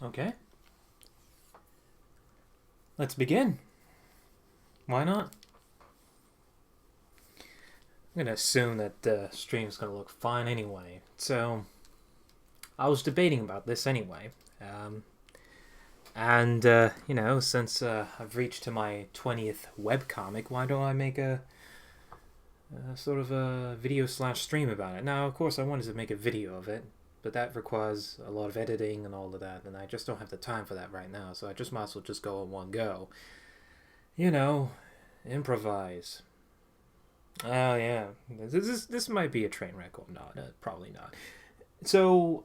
Okay. Let's begin. Why not? I'm going to assume that the stream's going to look fine anyway. So, I was debating about this anyway. Since I've reached to my 20th webcomic, why don't I make a sort of a video/stream about it? Now, of course, I wanted to make a video of it, but that requires a lot of editing and all of that, and I just don't have the time for that right now, so I just might as well just go in one go. Improvise. Oh yeah, this might be a train wreck or not. Probably not. So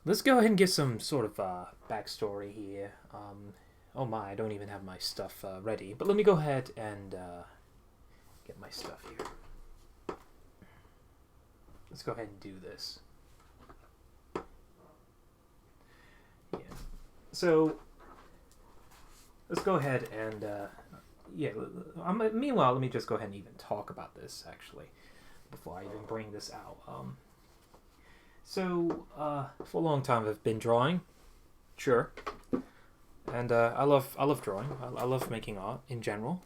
let's go ahead and get some sort of backstory here. Oh my, I don't even have my stuff ready, but let me go ahead and get my stuff here. Let's go ahead and do this. Yeah. So let's go ahead and meanwhile, let me just go ahead and even talk about this actually before I even bring this out. For a long time I've been drawing, sure, and I love drawing. I love making art in general,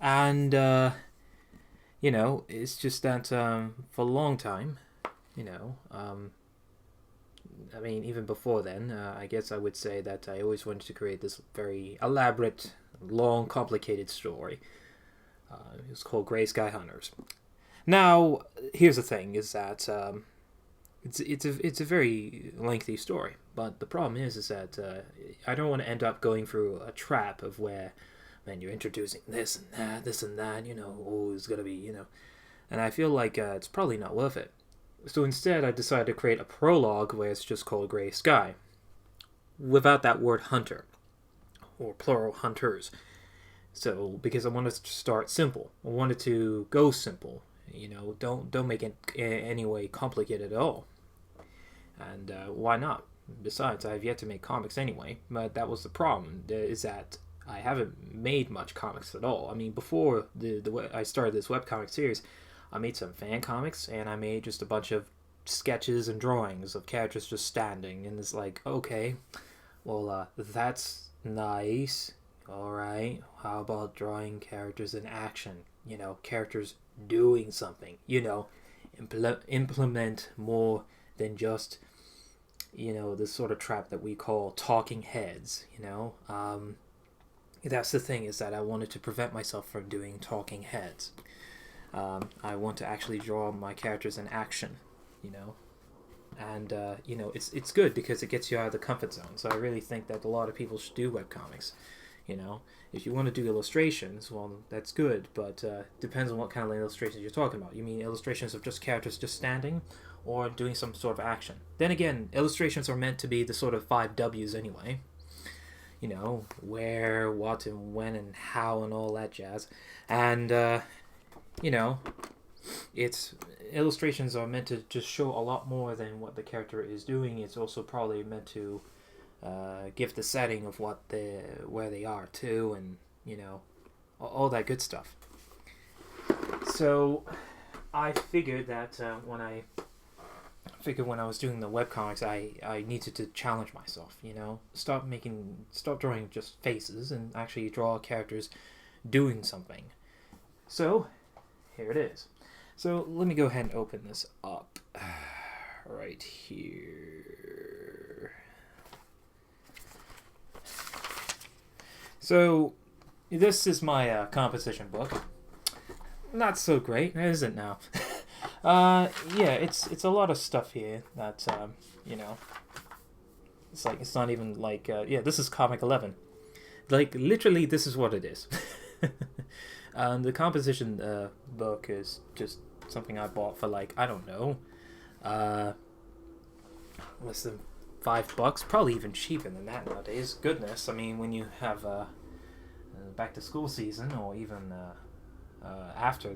and it's just that for a long time, even before then, I guess I would say that I always wanted to create this very elaborate, long, complicated story. It was called Gray Sky Hunters. Now, here's the thing: is that it's a very lengthy story, but the problem is that I don't want to end up going through a trap of where, man, you're introducing this and that, it's gonna be, and I feel like it's probably not worth it. So instead, I decided to create a prologue where it's just called Gray Sky, without that word hunter, or plural hunters. So, because I wanted to start simple. I wanted to go simple. Don't make it any way complicated at all. And why not? Besides, I have yet to make comics anyway. But that was the problem, is that I haven't made much comics at all. I mean, before I started this webcomic series, I made some fan comics, and I made just a bunch of sketches and drawings of characters just standing. And it's like, okay, well, that's nice. Alright, how about drawing characters in action? Characters doing something. Implement more than just, this sort of trap that we call talking heads, That's the thing, is that I wanted to prevent myself from doing talking heads. I want to actually draw my characters in action, and it's good because it gets you out of the comfort zone. So I really think that a lot of people should do webcomics. If you want to do illustrations, well, that's good, but depends on what kind of illustrations you're talking about. You mean illustrations of just characters just standing, or doing some sort of action? Then again, illustrations are meant to be the sort of 5 W's anyway. Where, what, and when, and how, and all that jazz. And illustrations are meant to just show a lot more than what the character is doing. It's also probably meant to give the setting of where they are too, and all that good stuff. So I figured that when I was doing the webcomics, I needed to challenge myself. Stop drawing just faces and actually draw characters doing something. So here it is. So let me go ahead and open this up right here. So this is my composition book. Not so great, is it now? It's a lot of stuff here that it's not even like this is comic 11. Like, literally, this is what it is. The composition book is just something I bought for, like, I don't know, less than $5, probably even cheaper than that nowadays. Goodness, I mean, when you have back to school season, or even after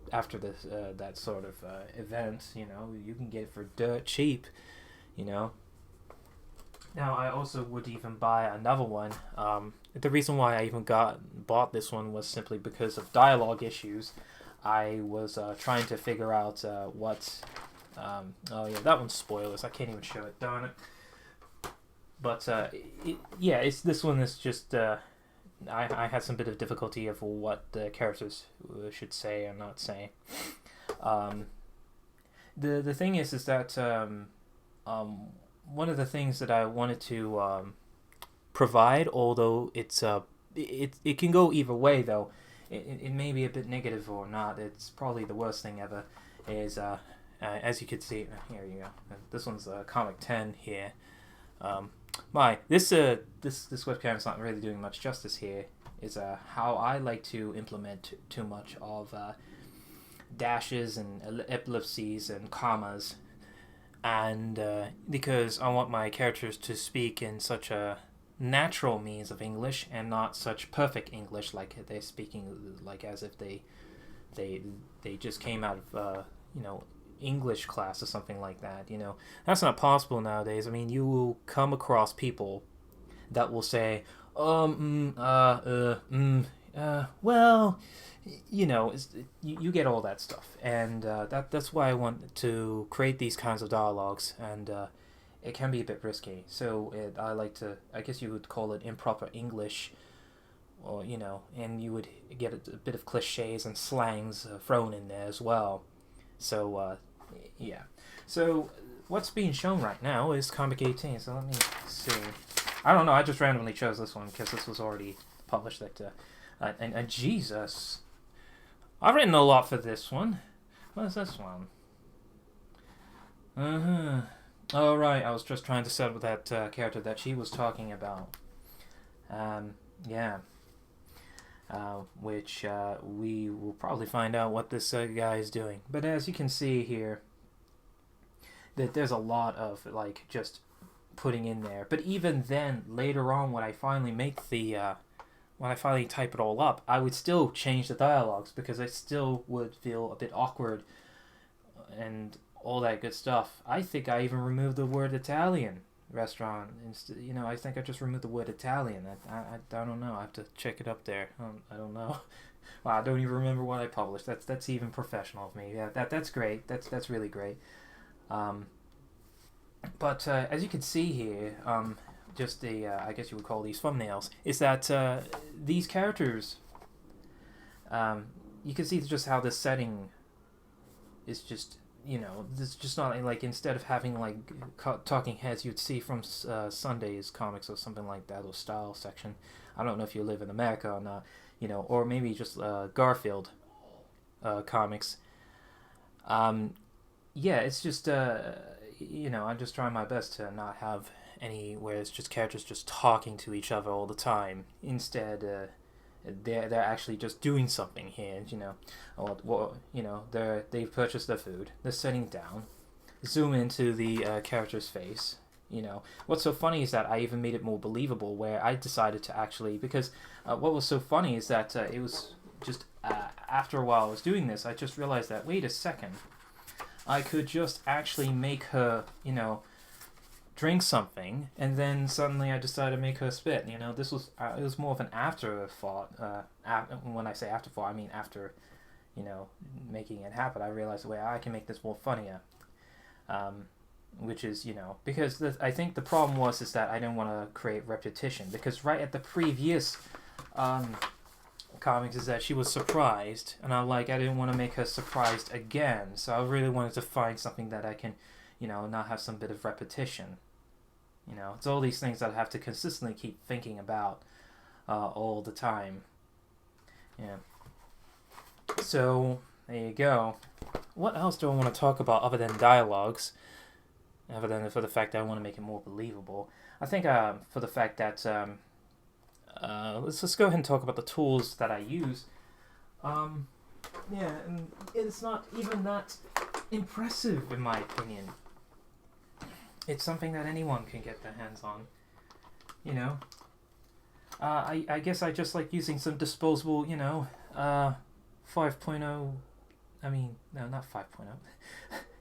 that sort of event, you can get it for dirt cheap. Now, I also would even buy another one. The reason why I even bought this one was simply because of dialogue issues. I was trying to figure out what... oh yeah, that one's spoilers. I can't even show it, darn it. But yeah, it's this one is just I had some bit of difficulty of what the characters should say and not say. Um, the thing is that one of the things that I wanted to provide, although it can go either way though. It may be a bit negative or not. It's probably the worst thing ever. Is as you can see here you go. This one's comic 10 here. This webcam is not really doing much justice here. Is how I like to implement too much of dashes and ellipses and commas, and because I want my characters to speak in such a natural means of English and not such perfect English like they're speaking like as if they just came out of English class or something like that. That's not possible nowadays. I mean, you will come across people that will say, well, you get all that stuff, and that's why I want to create these kinds of dialogues, and it can be a bit risky. So I like to, I guess you would call it improper English, or and you would get a bit of cliches and slangs thrown in there as well. So yeah. So what's being shown right now is comic 18. So let me see. I don't know. I just randomly chose this one because this was already published. And Jesus, I've written a lot for this one. What is this one? Oh right, I was just trying to set up that character that she was talking about. Yeah. Which we will probably find out what this guy is doing. But as you can see here, that there's a lot of like just putting in there. But even then, later on, when I finally type it all up, I would still change the dialogues because I still would feel a bit awkward and all that good stuff. I think I even removed the word Italian restaurant. I think I just removed the word Italian. I don't know. I have to check it up there. I don't know. Wow, I don't even remember what I published. That's even professional of me. Yeah, that's great. That's really great. But as you can see here, just I guess you would call these thumbnails, is that these characters, you can see just how this setting is just, this just not like, instead of having like talking heads you'd see from Sunday's comics or something like that, or style section. I don't know if you live in America or not, or maybe just Garfield comics. Yeah, it's just I'm just trying my best to not have any where it's just characters just talking to each other all the time. Instead, they're actually just doing something here. They've purchased their food. They're sitting down. Zoom into the character's face. What's so funny is that I even made it more believable, where I decided to actually, because what was so funny is that it was just after a while I was doing this, I just realized that, wait a second, I could just actually make her, drink something, and then suddenly I decided to make her spit. This was it was more of an afterthought. When I say afterthought, I mean after, making it happen. I realized the way I can make this more funnier, which is because I think the problem is that I didn't want to create repetition, because right at the previous comics is that she was surprised, and I didn't want to make her surprised again, so I really wanted to find something that I can not have some bit of repetition. It's all these things that I have to consistently keep thinking about all the time. Yeah. So there you go. What else do I want to talk about other than dialogues, other than for the fact that I want to make it more believable? I think for the fact that let's just go ahead and talk about the tools that I use. Yeah, and it's not even that impressive in my opinion. It's something that anyone can get their hands on. I guess I just like using some disposable, 5.0. I mean, no, not 5.0.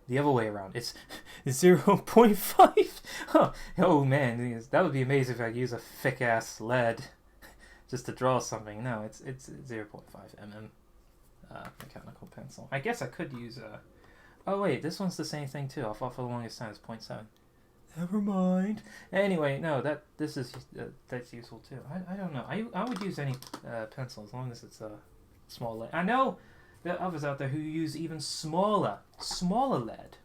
The other way around. It's 0.5. Oh man, that would be amazing if I could use a thick ass lead just to draw something. No, it's 0.5 mm mechanical pencil. I guess I could use a. Oh wait, this one's the same thing too. I thought for the longest time it's 0.7. Never mind. Anyway, no, this is that's useful too. I don't know. I would use any pencil as long as it's a small lead. I know there are others out there who use even smaller lead,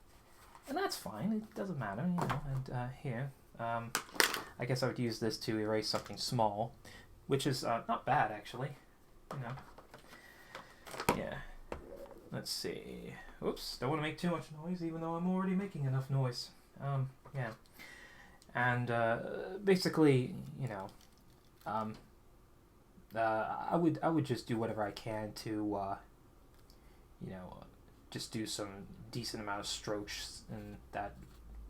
and that's fine. It doesn't matter, you know. And here, I guess I would use this to erase something small, which is not bad actually. You know. Yeah. Let's see. Oops. Don't want to make too much noise, even though I'm already making enough noise. Yeah, and basically, you know, I would just do whatever I can to, you know, just do some decent amount of strokes, and that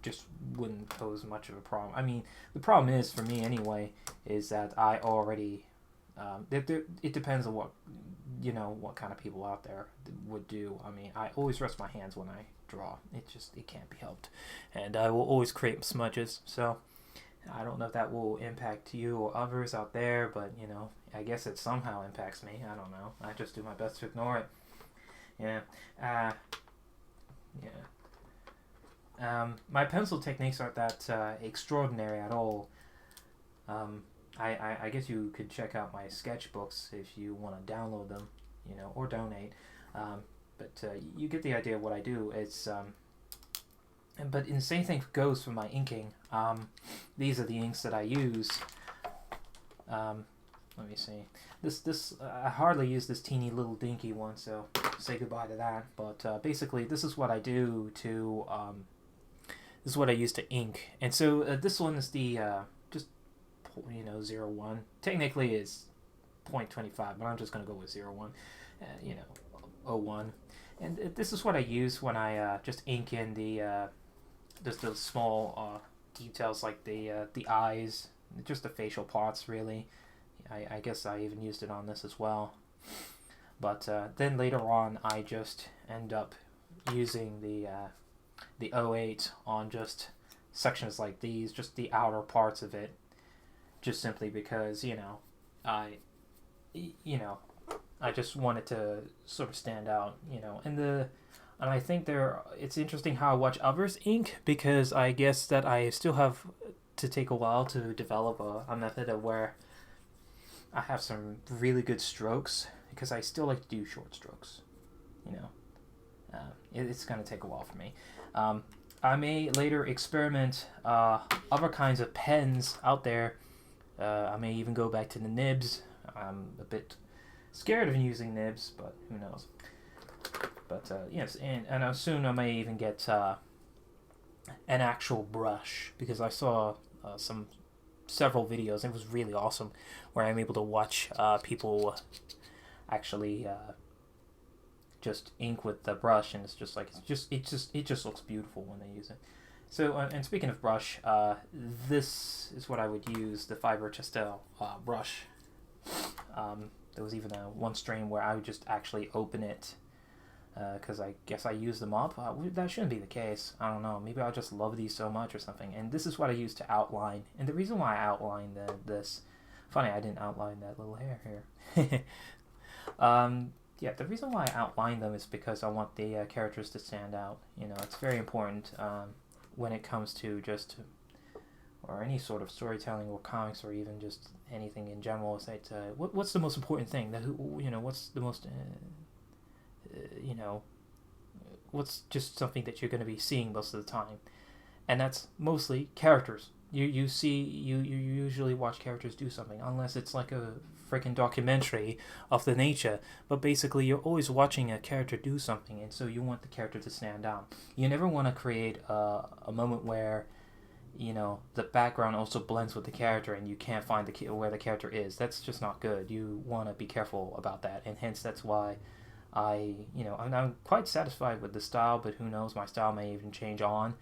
just wouldn't pose much of a problem. I mean, the problem is for me anyway is that I already, it depends on what, you know, what kind of people out there would do. I mean, I always rest my hands when I draw. It can't be helped, and I will always create smudges. So I don't know if that will impact you or others out there, but you know, I guess it somehow impacts me. I don't know. I just do my best to ignore it. Yeah. My pencil techniques aren't that extraordinary at all. I guess you could check out my sketchbooks if you want to download them, you know, or donate. But you get the idea of what I do. It's but the same thing goes for my inking. These are the inks that I use. Let me see. This I hardly use this teeny little dinky one, so say goodbye to that. But basically, this is what I do to. This is what I use to ink, and so this one is the just 0.1. Technically, it's 0.25, but I'm just gonna go with 0.1. You know, 0.1. And this is what I use when I just ink in the just those small details like the eyes, just the facial parts really. I guess I even used it on this as well. But then later on I just end up using the 0.8 on just sections like these, just the outer parts of it, just simply because, you know, I just wanted to sort of stand out, you know. And I think it's interesting how I watch others ink, because I guess that I still have to take a while to develop a method of where I have some really good strokes, because I still like to do short strokes, you know. It's going to take a while for me. I may later experiment other kinds of pens out there. I may even go back to the nibs. I'm a bit scared of using nibs, but who knows. But yes, and soon I may even get an actual brush, because I saw several videos. It was really awesome, where I'm able to watch people actually just ink with the brush, and it's just like it just looks beautiful when they use it. So and speaking of brush, this is what I would use, the Faber-Castell brush. There was even one stream where I would just actually open it, because I guess I use them up. That shouldn't be the case. I don't know. Maybe I just love these so much or something. And this is what I use to outline. And the reason why I outlined this... Funny, I didn't outline that little hair here. Yeah, the reason why I outline them is because I want the characters to stand out. You know, it's very important when it comes to just... or any sort of storytelling or comics, or even just anything in general. Is that what's the most important thing? What's the most... what's just something that you're going to be seeing most of the time, and that's mostly characters. You usually watch characters do something, unless it's like a freaking documentary of the nature, but basically you're always watching a character do something, and so you want the character to stand out. You never want to create a moment where, you know, the background also blends with the character and you can't find where the character is. That's just not good. You want to be careful about that, and hence that's why I'm quite satisfied with the style, but who knows, my style may even change on.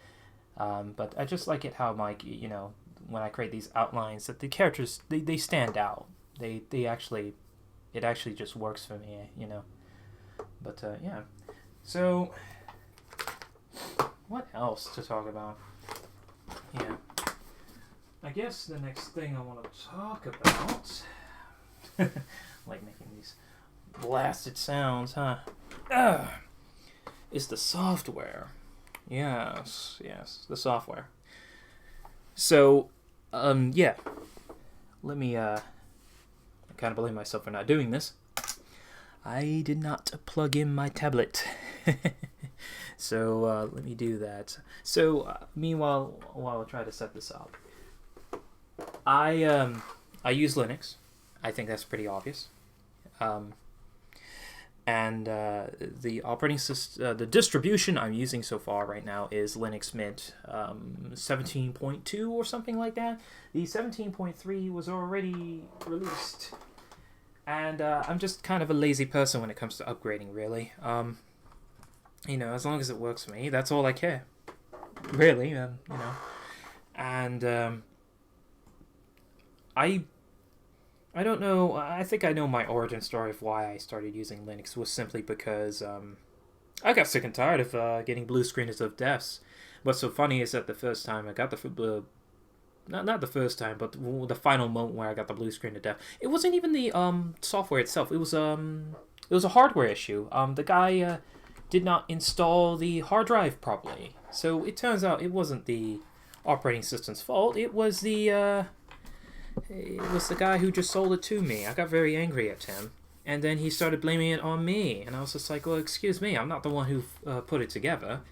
But I just like it how, like, you know, when I create these outlines, that the characters, they stand out. It actually just works for me, you know. But yeah. So, what else to talk about? Yeah. I guess the next thing I want to talk about, like making these blasted sounds, huh? It's the software. Yes, the software. So, yeah. Let me, I kind of blame myself for not doing this. I did not plug in my tablet. So, let me do that. So, meanwhile, while I try to set this up, I use Linux. I think that's pretty obvious. And the operating system, the distribution I'm using so far right now is Linux Mint 17.2 or something like that. The 17.3 was already released, and I'm just kind of a lazy person when it comes to upgrading. Really, as long as it works for me, that's all I care. Really, and I don't know. I think I know my origin story of why I started using Linux was simply because I got sick and tired of getting blue screens of deaths. What's so funny is that the first time I got the not the first time, but the final moment where I got the blue screen of death, it wasn't even the software itself. It was a hardware issue. The guy did not install the hard drive properly, so it turns out it wasn't the operating system's fault. It was the guy who just sold it to me. I got very angry at him, and then he started blaming it on me, and I was just like, well, excuse me, I'm not the one who put it together.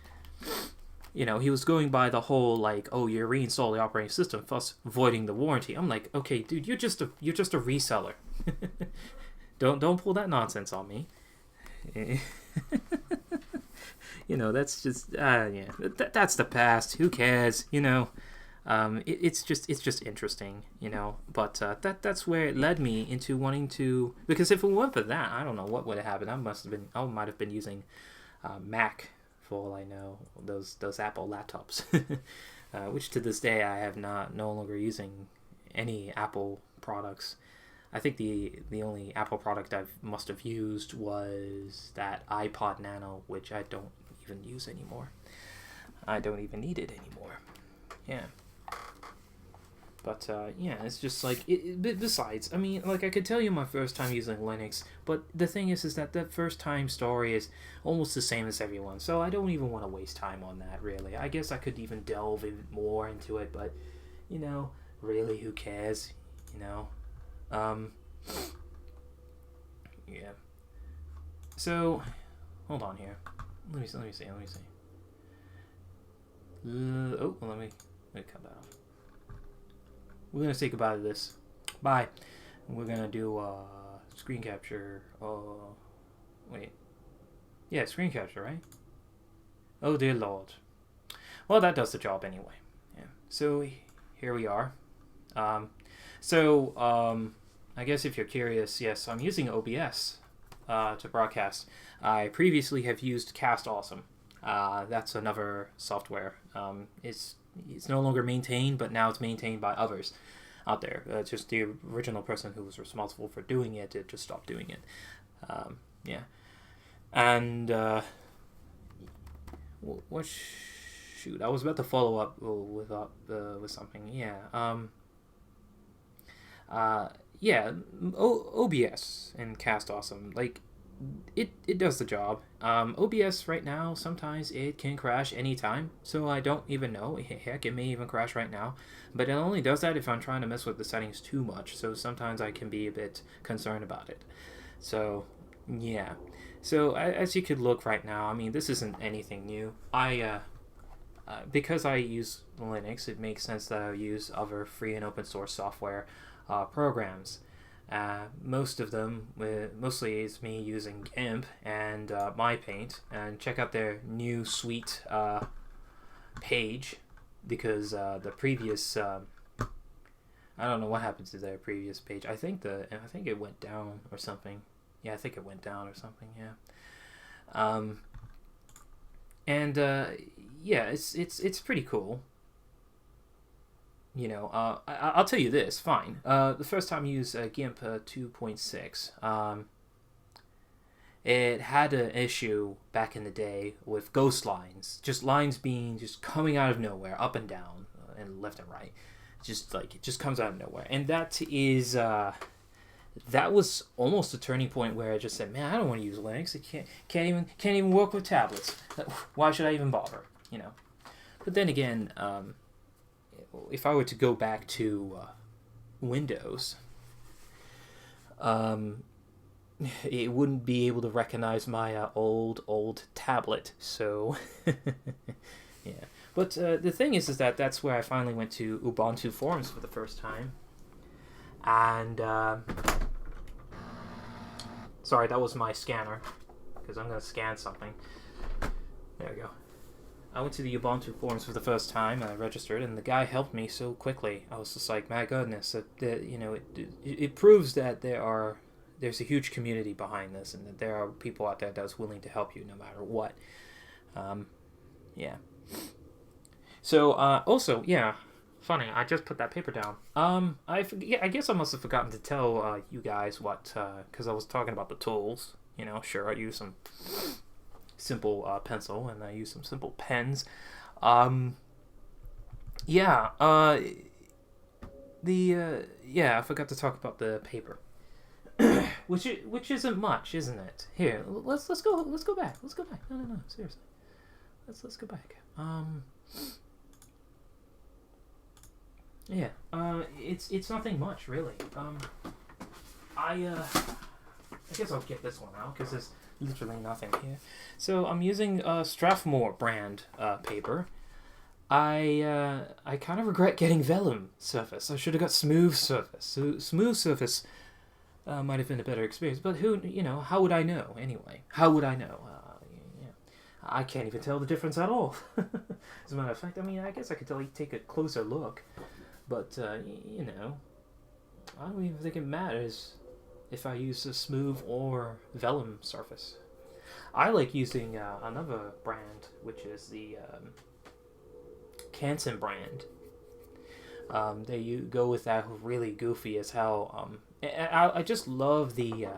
He was going by the whole, like, oh, you reinstall the operating system, thus voiding the warranty. I'm like, okay, dude, you're just a reseller. Don't pull that nonsense on me. That's just, that's the past. Who cares, It's just interesting, But that's where it led me into wanting to, because if it weren't for that, I don't know what would have happened. I might have been using Mac for all I know, those Apple laptops, which to this day I have no longer using any Apple products. I think the only Apple product I must have used was that iPod Nano, which I don't even use anymore. I don't even need it anymore. Yeah. But, it's just like, besides, I mean, like, I could tell you my first time using Linux, but the thing is that first time story is almost the same as everyone, so I don't even want to waste time on that, really. I guess I could even delve more into it, but, really, who cares, yeah. So, hold on here. Let me see. Let me cut that off. We're going to say goodbye to this. Bye. We're going to do screen capture. Wait. Yeah, screen capture, right? Oh, dear Lord. Well, that does the job anyway. Yeah. So, here we are. I guess if you're curious, yes, I'm using OBS to broadcast. I previously have used Cast Awesome. That's another software. It's no longer maintained, but now it's maintained by others out there. Just the original person who was responsible for doing it just stopped doing it. Yeah. And shoot, I was about to follow up with something. Yeah. OBS and Cast Awesome, like, it does the job. OBS right now, sometimes it can crash anytime, so I don't even know. Heck, it may even crash right now, but it only does that if I'm trying to mess with the settings too much, so sometimes I can be a bit concerned about it. So, yeah. So, as you could look right now, I mean, this isn't anything new. Because I use Linux, it makes sense that I use other free and open source software programs. Most of them, mostly is me using GIMP and MyPaint, and check out their new suite page, because the previous I don't know what happened to their previous page. I think it went down or something. Yeah, I think it went down or something. Yeah. It's pretty cool. I'll tell you this, fine. The first time I used GIMP 2.6, it had an issue back in the day with ghost lines. Just lines being just coming out of nowhere, up and down, and left and right. It just comes out of nowhere. And that was almost a turning point where I just said, man, I don't want to use Linux. It can't even work with tablets. Why should I even bother? But then again, if I were to go back to Windows, it wouldn't be able to recognize my old tablet. So yeah. But the thing is that that's where I finally went to Ubuntu forums for the first time. And sorry, that was my scanner, because I'm going to scan something. There we go. I went to the Ubuntu forums for the first time, and I registered, and the guy helped me so quickly. I was just like, my goodness, it proves that there's a huge community behind this, and that there are people out there that's willing to help you no matter what. Yeah. So, also, yeah, funny, I just put that paper down. I guess I must have forgotten to tell you guys what, because I was talking about the tools. Sure, I use some simple pencil, and I use some simple pens. I forgot to talk about the paper, which isn't much, isn't it? Here, let's go back. No, seriously, let's go back. It's nothing much really. I guess I'll get this one out because there's literally nothing here. So I'm using Strathmore brand paper. I kind of regret getting vellum surface. I should have got smooth surface. Smooth surface might have been a better experience, but how would I know anyway? How would I know? I can't even tell the difference at all. As a matter of fact, I mean, I guess I could take a closer look, but I don't even think it matters if I use a smooth or vellum surface. I like using another brand, which is the Canson brand. They go with that really goofy as hell. I just love the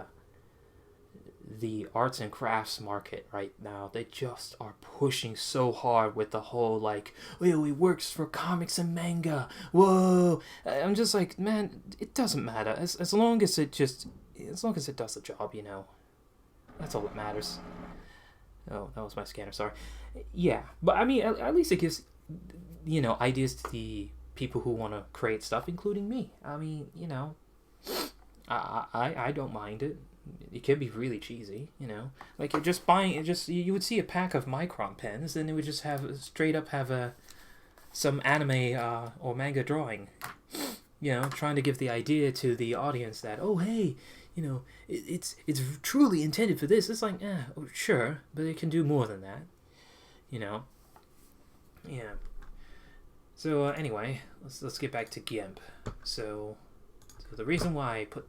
arts and crafts market right now. They just are pushing so hard with the whole like, oh, it works for comics and manga. Whoa! I'm just like, man, it doesn't matter as long as it does the job. That's all that matters. Oh, that was my scanner. Sorry. Yeah, but I mean, at least it gives ideas to the people who want to create stuff, including me. I mean, I don't mind it. It can be really cheesy, like you're just buying it. You would see a pack of micron pens, and it would just have some anime or manga drawing, trying to give the idea to the audience that, oh hey, it's truly intended for this. It's like, sure, but it can do more than that, yeah. So anyway, let's get back to GIMP. So the reason why I put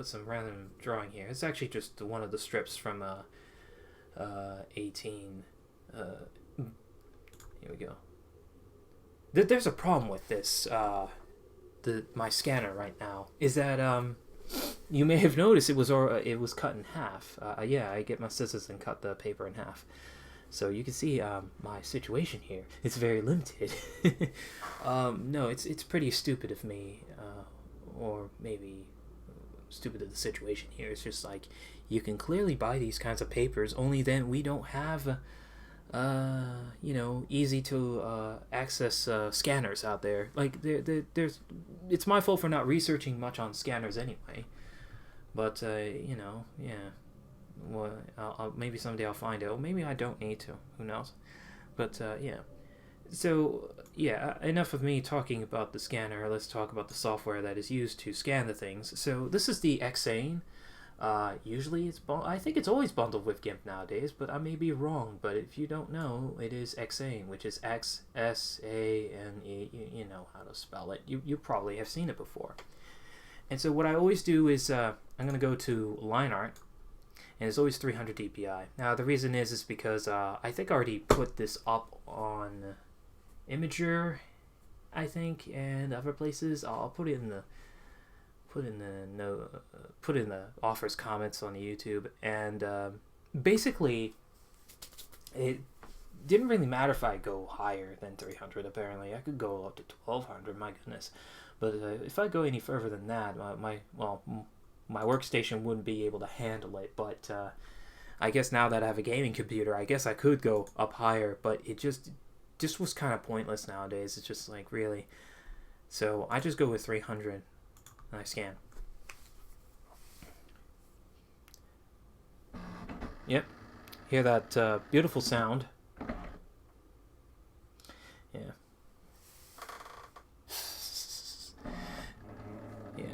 some random drawing here, it's actually just one of the strips from 18. Here we go. There's a problem with this my scanner right now, is that you may have noticed it was cut in half. I get my scissors and cut the paper in half, so you can see my situation here. It's very limited. No, it's pretty stupid of me, or maybe stupid of the situation here. It's just like, you can clearly buy these kinds of papers, only then we don't have easy to access scanners out there. Like it's my fault for not researching much on scanners anyway, but well, maybe someday I'll find out. Maybe I don't need to, who knows. But so enough of me talking about the scanner. Let's talk about the software that is used to scan the things. So this is the Xane. Usually I think it's always bundled with GIMP nowadays, but I may be wrong. But if you don't know, it is Xane, which is Xsane. You know how to spell it. You probably have seen it before. And so what I always do is I'm going to go to line art, and it's always 300 dpi. Now the reason is because I think I already put this up on Imager, I think, and other places. I'll put it in the author's comments on the YouTube. And basically, it didn't really matter if I go higher than 300. Apparently, I could go up to 1200. My goodness, but if I go any further than that, my workstation wouldn't be able to handle it. But I guess now that I have a gaming computer, I guess I could go up higher. But it just just was kind of pointless nowadays. It's just like, really. So I just go with 300 and I scan. Yep. Hear that beautiful sound. Yeah. Yeah.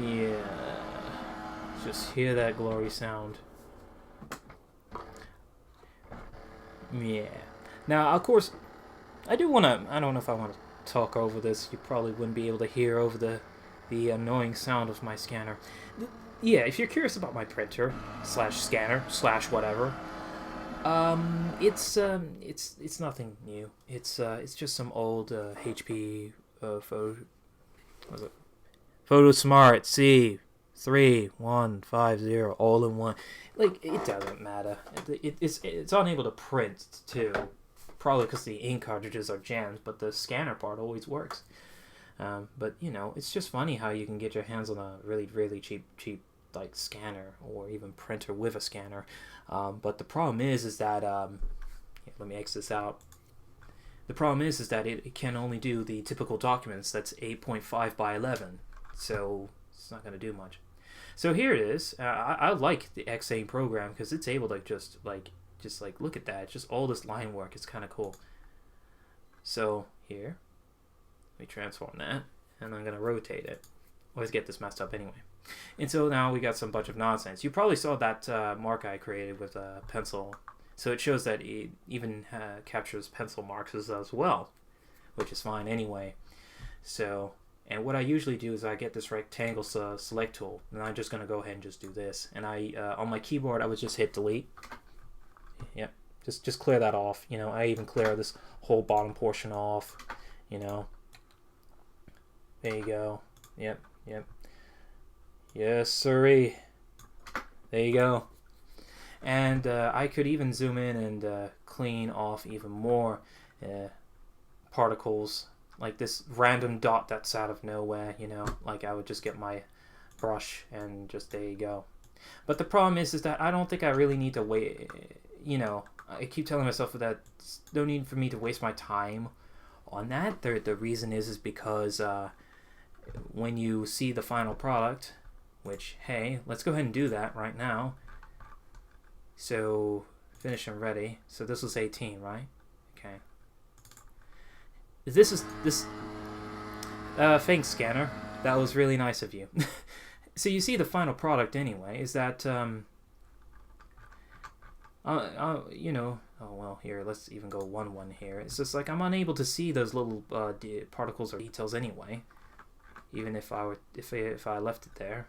Yeah. Just hear that glory sound. Yeah. Now, of course, I don't know if I want to talk over this. You probably wouldn't be able to hear over the annoying sound of my scanner. Yeah, if you're curious about my printer slash scanner slash whatever, it's nothing new. It's just some old HP PhotoSmart C3150 all in one. Like, it doesn't matter. It's unable to print too, probably because the ink cartridges are jammed, but the scanner part always works. But you know, it's just funny how you can get your hands on a really, really cheap like scanner or even printer with a scanner. But the problem is that let me X this out. The problem is that it can only do the typical documents. That's 8.5 by 11, so it's not going to do much. So here it is. I like the Xane program because it's able to just like look at that. Just all this line work. It's kind of cool. So here, let me transform that, and I'm going to rotate it. Always get this messed up anyway. And so now we got some bunch of nonsense. You probably saw that mark I created with a pencil. So it shows that it even captures pencil marks as well, which is fine anyway. So, and what I usually do is I get this rectangle select tool, and I'm just going to go ahead and just do this. And I on my keyboard, I would just hit delete. Yep, just clear that off. You know, I even clear this whole bottom portion off. You know, there you go. Yep. Yes, sirree. There you go. And I could even zoom in and clean off even more particles, like this random dot that's out of nowhere, you know, like I would just get my brush and just, there you go. But the problem is that I don't think I really need to wait, you know, I keep telling myself that no need for me to waste my time on that. The reason is because when you see the final product, which, hey, let's go ahead and do that right now. So, finish and ready. So this was 18, right? Okay. Thanks, scanner. That was really nice of you. So you see the final product anyway. Is that, you know, oh well, here, let's even go 1-1 here. It's just like I'm unable to see those little particles or details anyway, even if I left it there.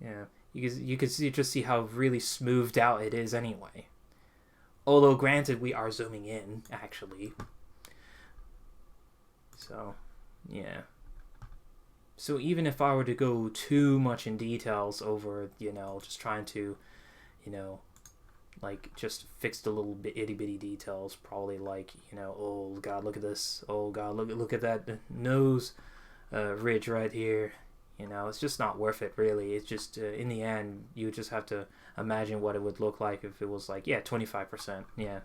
Yeah, you could just see how really smoothed out it is anyway. Although, granted, we are zooming in, actually. So, yeah. So even if I were to go too much in details over, you know, just trying to, you know, like, just fix the little itty-bitty details, probably like, you know, oh, God, look at this. Oh, God, look at that nose ridge right here. You know, it's just not worth it, really. It's just, in the end, you just have to imagine what it would look like if it was like, yeah, 25%, yeah,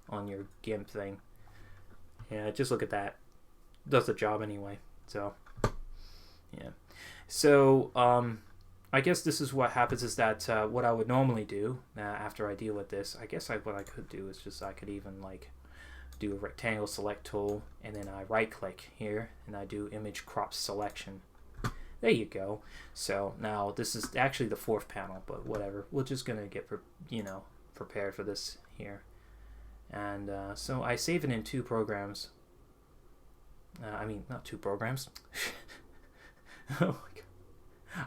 on your GIMP thing. Yeah, just look at that. Does the job anyway. So, yeah. So, I guess this is what happens is that what I would normally do after I deal with this, I guess what I could do is just I could even, like, do a rectangle select tool, and then I right-click here, and I do image crop selection. There you go. So now this is actually the fourth panel, but whatever. We're just gonna get prepared for this here. And so I save it in two programs. I mean, not two programs. Oh my God.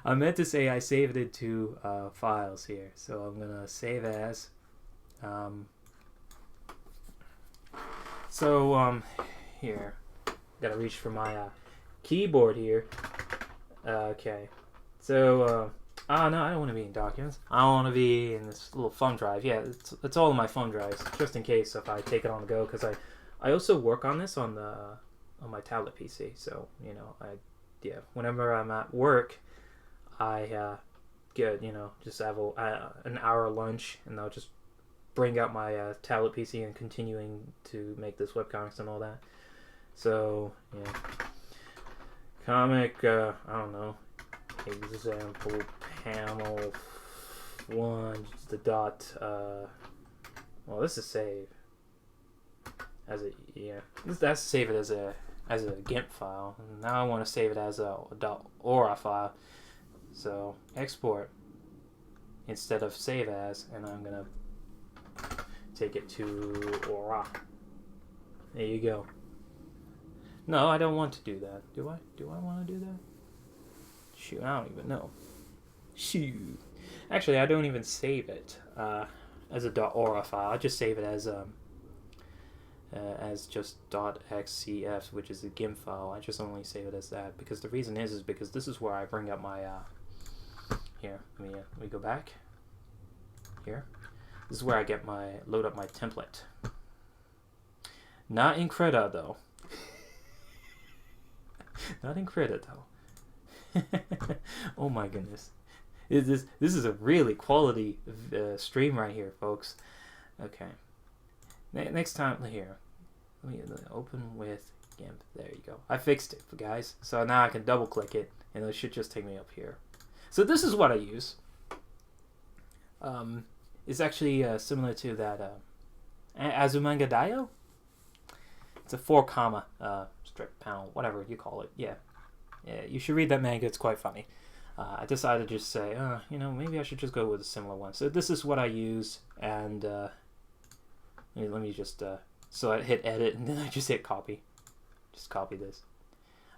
I meant to say I save it in two files here. So I'm gonna save as. Here, gotta reach for my keyboard here. Okay, so no, I don't want to be in documents. I want to be in this little thumb drive. Yeah, it's all in my thumb drives, just in case if I take it on the go. Because I also work on this on my tablet PC. So you know, whenever I'm at work, I get, just have an hour lunch, and I'll just bring out my tablet PC and continuing to make this webcomics and all that. So, yeah. Comic, I don't know. Example panel 1, just the dot, well, this is save. That's save it as a GIMP file. And now I want to save it as a .aura file. So export instead of save as, and I'm gonna take it to aura. There you go. No, I don't want to do that. Do I? Do I want to do that? Shoot, I don't even know. Shoot. Actually, I don't even save it as a .aura file. I just save it as just .xcf, which is a GIMP file. I just only save it as that because the reason is because this is where I bring up my here. Let me go back. Here. This is where I get load up my template. Not in Krita though. Not in Krita though. Oh my goodness. This is a really quality stream right here, folks. Okay. Next time, here. Let me open with GIMP. There you go. I fixed it, guys. So now I can double click it, and it should just take me up here. So this is what I use. It's actually similar to that Azumanga Daioh. It's a 4 comma strip panel, whatever you call it. Yeah, you should read that manga. It's quite funny. I decided to just say, maybe I should just go with a similar one. So this is what I use, and let me just so I hit edit, and then I just hit copy. Just copy this.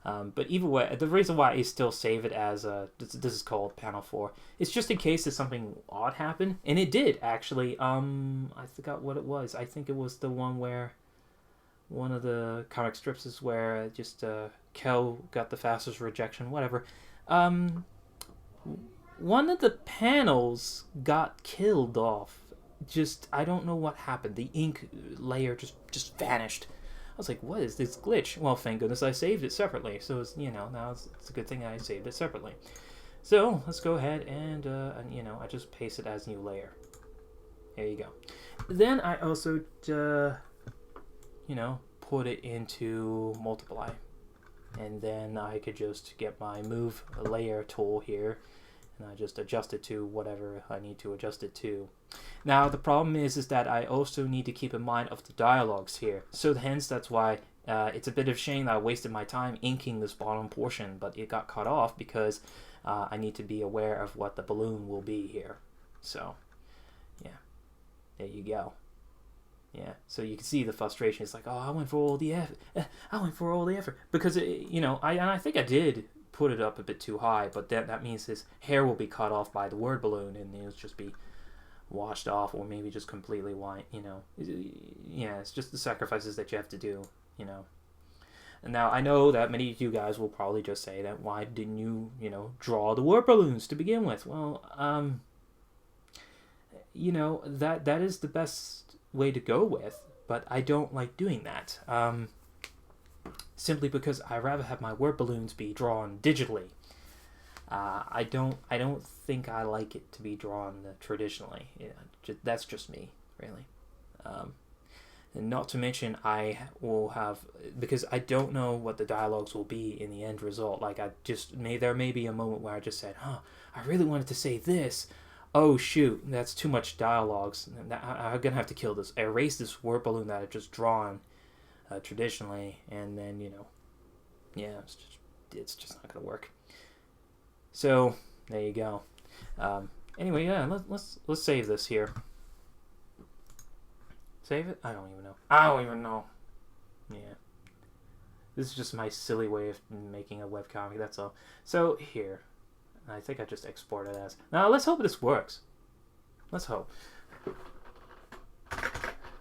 But either way, the reason why I still save it as this is called panel 4. It's just in case there's something odd happened, and it did actually. I forgot what it was. I think it was the one where one of the comic strips is where just Kel got the fastest rejection, whatever. One of the panels got killed off. Just I don't know what happened. The ink layer just vanished. I was like, what is this glitch? Well, thank goodness I saved it separately. So it's, now it's a good thing I saved it separately. So let's go ahead and I just paste it as new layer. There you go. Then I also put it into multiply, and then I could just get my move layer tool here, and I just adjust it to whatever I need to adjust it to. Now the problem is that I also need to keep in mind of the dialogues here. So hence that's why it's a bit of a shame that I wasted my time inking this bottom portion, but it got cut off because I need to be aware of what the balloon will be here. So yeah, there you go. Yeah, so you can see the frustration. It's like, oh, I went for all the effort. I went for all the effort because I think I did put it up a bit too high, but that means his hair will be cut off by the word balloon, and it'll just be washed off, or maybe just completely white. Yeah, it's just the sacrifices that you have to do. And now I know that many of you guys will probably just say that why didn't you draw the word balloons to begin with? Well, that is the best way to go with, but I don't like doing that. Simply because I rather have my word balloons be drawn digitally. I don't think I like it to be drawn traditionally. That's just me, really. And not to mention, I will have, because I don't know what the dialogues will be in the end result. Like there may be a moment where I just said, I really wanted to say this. Oh shoot, that's too much dialogues. I'm gonna have to kill this. Erase this word balloon that I've just drawn traditionally, and then yeah, it's just not gonna work. So there you go. Anyway, yeah, let's save this here. Save it? I don't even know. Yeah, this is just my silly way of making a webcomic. That's all. So here. I think I just exported as. Now let's hope this works. Let's hope.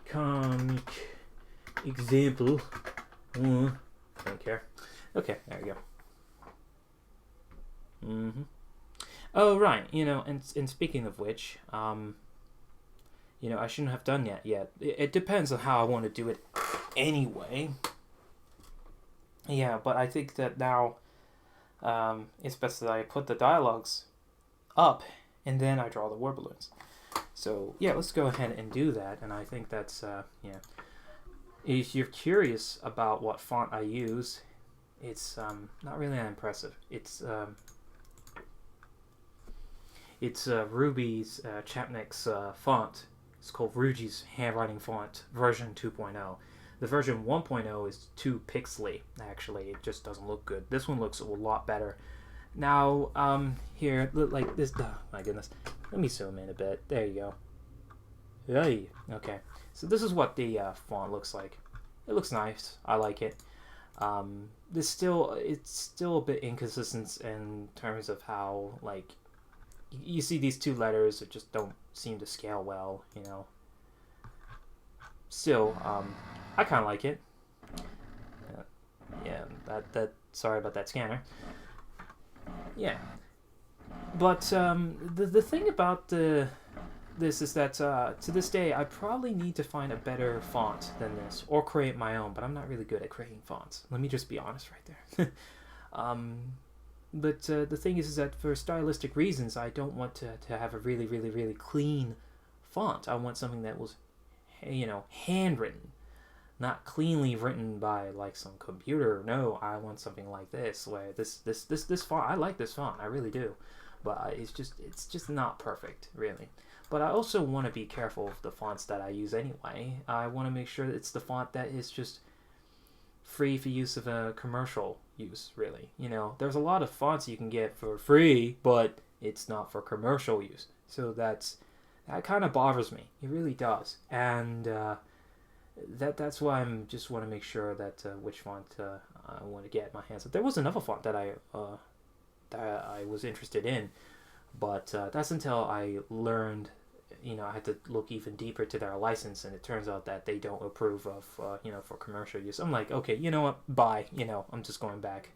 Comic example. Don't care. Okay, there we go. Oh right, and speaking of which, I shouldn't have done that yet. It depends on how I want to do it anyway. Yeah, but I think that now it's best that I put the dialogues up and then I draw the word balloons. So yeah, let's go ahead and do that. And I think that's yeah. If you're curious about what font I use, it's not really that impressive. It's Ruby's Chapnik's font. It's called Ruby's handwriting font version 2.0. The version 1.0 is too pixely. Actually, it just doesn't look good. This one looks a lot better. Now, here, like this. Oh, my goodness. Let me zoom in a bit. There you go. Hey. Okay. So this is what the font looks like. It looks nice. I like it. It's still a bit inconsistent in terms of how, like, you see these two letters that just don't seem to scale well, you know. Still, I kind of like it. Yeah, that. Sorry about that scanner. Yeah, but the thing about this is that to this day I probably need to find a better font than this, or create my own. But I'm not really good at creating fonts. Let me just be honest right there. But the thing is that for stylistic reasons, I don't want to have a really clean font. I want something that was, you know, handwritten, not cleanly written by like some computer. No, I want something like this, where this font. I like this font, I really do, but it's just not perfect, really. But I also want to be careful of the fonts that I use anyway. I want to make sure that it's the font that is just free for use of a commercial use, really. You know, there's a lot of fonts you can get for free, but it's not for commercial use. So that kind of bothers me. It really does. And that's why I'm just want to make sure that which font I want to get my hands on. There was another font that I was interested in, but that's until I learned, you know, I had to look even deeper to their license, and it turns out that they don't approve of, you know, for commercial use. I'm like, okay, you know what, bye. You know, I'm just going back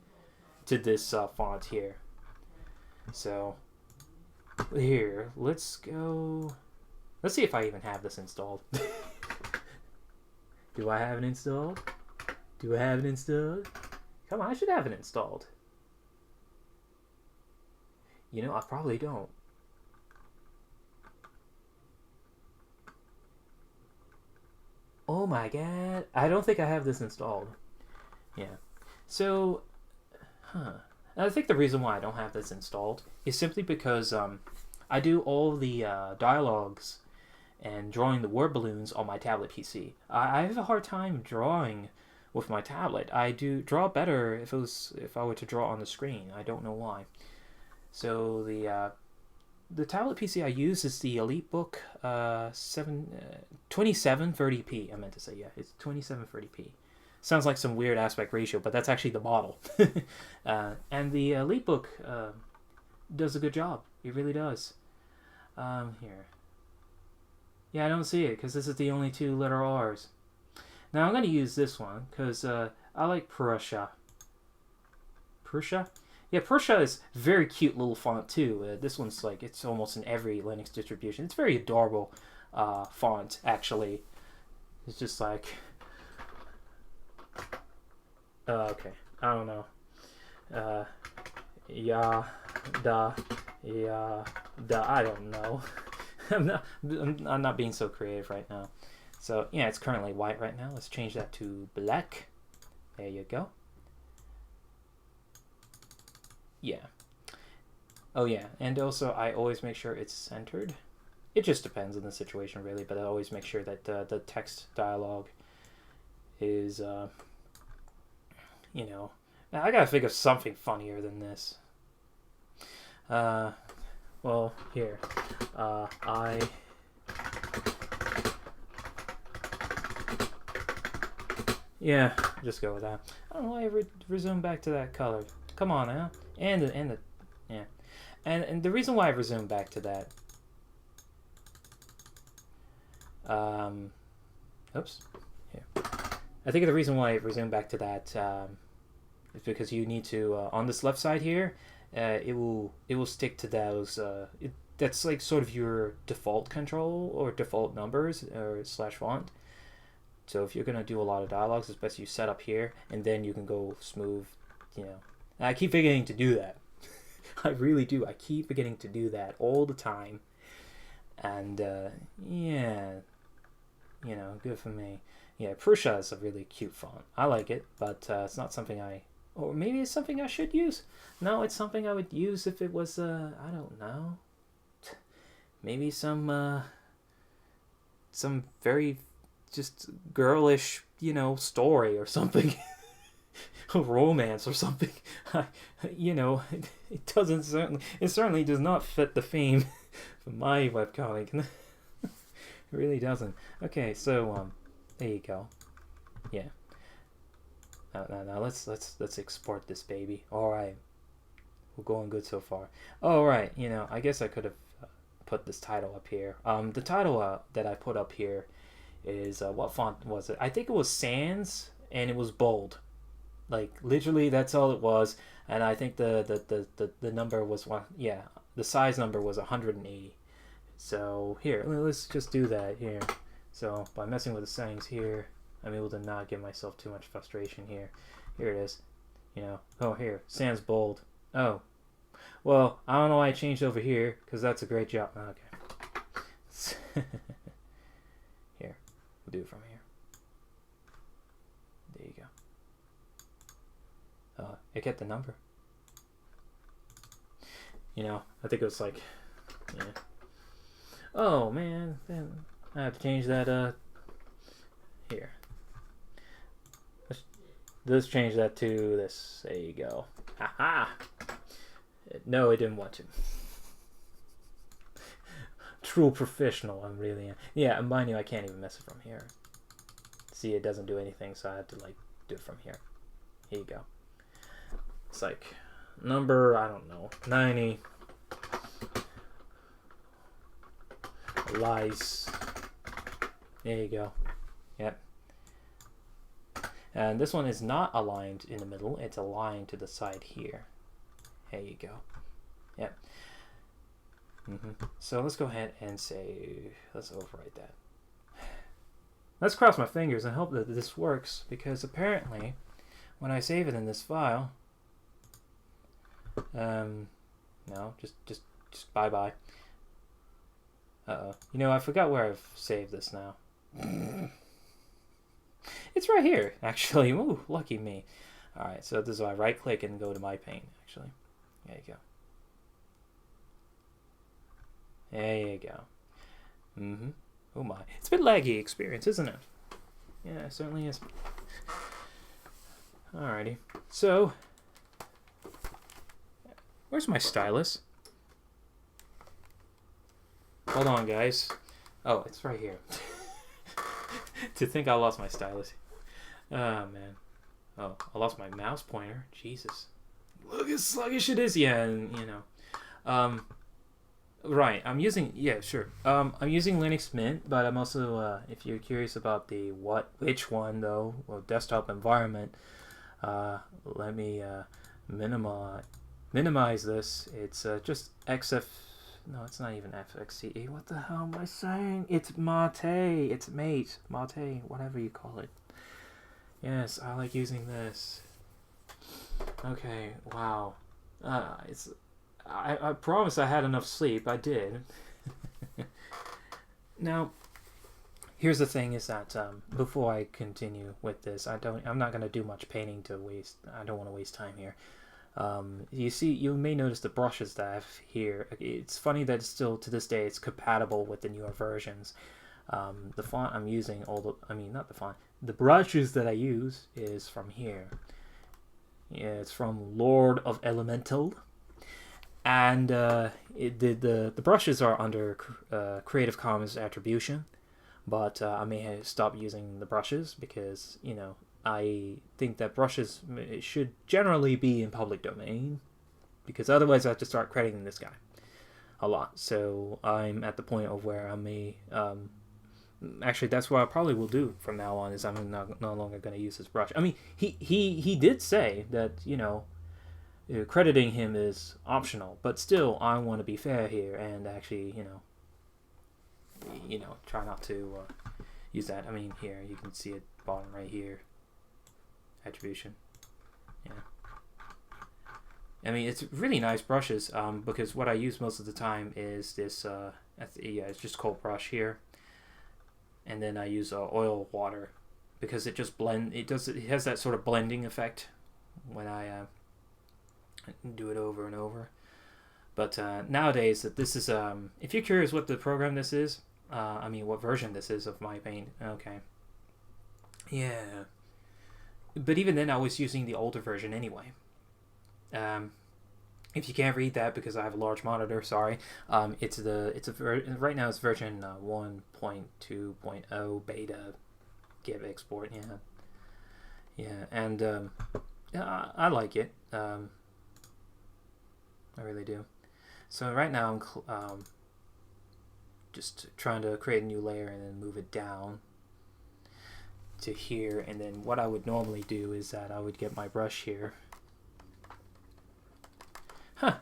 to this font here. So here, let's go. Let's see if I even have this installed. Do I have it installed? Do I have it installed? Come on, I should have it installed. You know, I probably don't. Oh my god. I don't think I have this installed. Yeah. So, I think the reason why I don't have this installed is simply because I do all the dialogues and drawing the word balloons on my tablet PC. I have a hard time drawing with my tablet. I do draw better if I were to draw on the screen. I don't know why. So the tablet PC I use is the EliteBook 2730p. I meant to say, yeah, it's 2730p. Sounds like some weird aspect ratio, but that's actually the model. And the EliteBook does a good job. It really does. Here. Yeah, I don't see it because this is the only two letter R's. Now I'm going to use this one because I like Prussia. Prussia? Yeah, Prussia is a very cute little font too. This one's like, it's almost in every Linux distribution. It's very adorable font, actually. It's just like... okay, I don't know. Yeah, I don't know. I'm not being so creative right now. So yeah, it's currently white right now. Let's change that to black. There you go. Yeah. Oh yeah, and also I always make sure it's centered. It just depends on the situation, really, but I always make sure that the text dialogue is, you know... Now, I gotta think of something funnier than this. Well, here. Yeah, just go with that. I don't know why I resume back to that color. Come on now. And the yeah. And the reason why I resume back to that... oops. Here. I think the reason why I resume back to that is because you need to, on this left side here, it will stick to those, that's like sort of your default control or default numbers or / font. So if you're going to do a lot of dialogues, it's best you set up here, and then you can go smooth, you know. And I keep forgetting to do that. I really do. I keep forgetting to do that all the time. And yeah, you know, good for me. Yeah, Prusa is a really cute font. I like it, but it's not something or maybe it's something I should use. No, it's something I would use if it was, I don't know, maybe some very just girlish, you know, story or something. A romance or something. You know, it certainly does not fit the theme for my webcomic. It really doesn't. Okay, so there you go. Yeah. Now let's export this baby. All right, we're going good so far. All right, you know, I guess I could have put this title up here. The title that I put up here is what font was it? I think it was Sans, and it was bold. Like literally, that's all it was. And I think the number was one. Yeah, the size number was 180. So here, let's just do that here. So by messing with the settings here, I'm able to not give myself too much frustration here. Here it is. You know, oh here, sans bold. Oh, well, I don't know why I changed over here, because that's a great job. Okay. Here, we'll do it from here. There you go. I get the number. You know, I think it was like, yeah. Oh man, then I have to change that. Here. Let's change that to this. There you go. Haha. No, I didn't want to. True professional, I'm really. Yeah, and mind you, I can't even mess it from here. See, it doesn't do anything, so I have to like do it from here. Here you go. It's like number, I don't know, 90. Lice. There you go. Yep. And this one is not aligned in the middle, it's aligned to the side here. There you go. Yep. So let's go ahead and say, let's overwrite that. Let's cross my fingers and hope that this works, because apparently when I save it in this file, no, just bye-bye. Uh-oh. You know, I forgot where I've saved this now. It's right here, actually. Ooh, lucky me. Alright, so this is why I right-click and go to MyPaint, actually. There you go. There you go. Oh my. It's a bit laggy experience, isn't it? Yeah, it certainly is. Alrighty. So, where's my stylus? Hold on, guys. Oh, it's right here. To think I lost my stylus. Oh, man. Oh, I lost my mouse pointer. Jesus. Look how sluggish it is. Yeah, and, you know. Right, I'm using, yeah, sure. I'm using Linux Mint, but I'm also, if you're curious about the which one, though, well, desktop environment, let me minimize this. It's just XF. No, it's not even FXCE. What the hell am I saying? It's Mate. It's Mate. Whatever you call it. Yes, I like using this. Okay, wow. I promise I had enough sleep. I did. Now, here's the thing: is that before I continue with this, I'm not gonna do much painting to waste. I don't want to waste time here. You see, you may notice the brushes that I have here. It's funny that still to this day it's compatible with the newer versions. The font I'm using, not the font, the brushes that I use is from here. Yeah, it's from Lord of Elemental, and the brushes are under Creative Commons attribution, but I may stop using the brushes because, you know, I think that brushes should generally be in public domain, because otherwise I have to start crediting this guy a lot. So I'm at the point of where I may, actually that's what I probably will do from now on, is I'm no longer going to use his brush. I mean, he did say that, you know, crediting him is optional, but still I want to be fair here and actually, you know, try not to use that. I mean, here you can see it bottom right here. Attribution. Yeah. I mean, it's really nice brushes, because what I use most of the time is this, yeah, it's just cold brush here. And then I use oil water because it just it has that sort of blending effect when I do it over and over. But nowadays, this is, if you're curious what the program this is, I mean, what version this is of MyPaint, okay. Yeah. But even then, I was using the older version anyway. If you can't read that because I have a large monitor, sorry. Right now it's version 1.2.0 beta GIMP export. Yeah, and I like it. I really do. So right now I'm just trying to create a new layer and then move it down to here. And then what I would normally do is that I would get my brush here. Huh.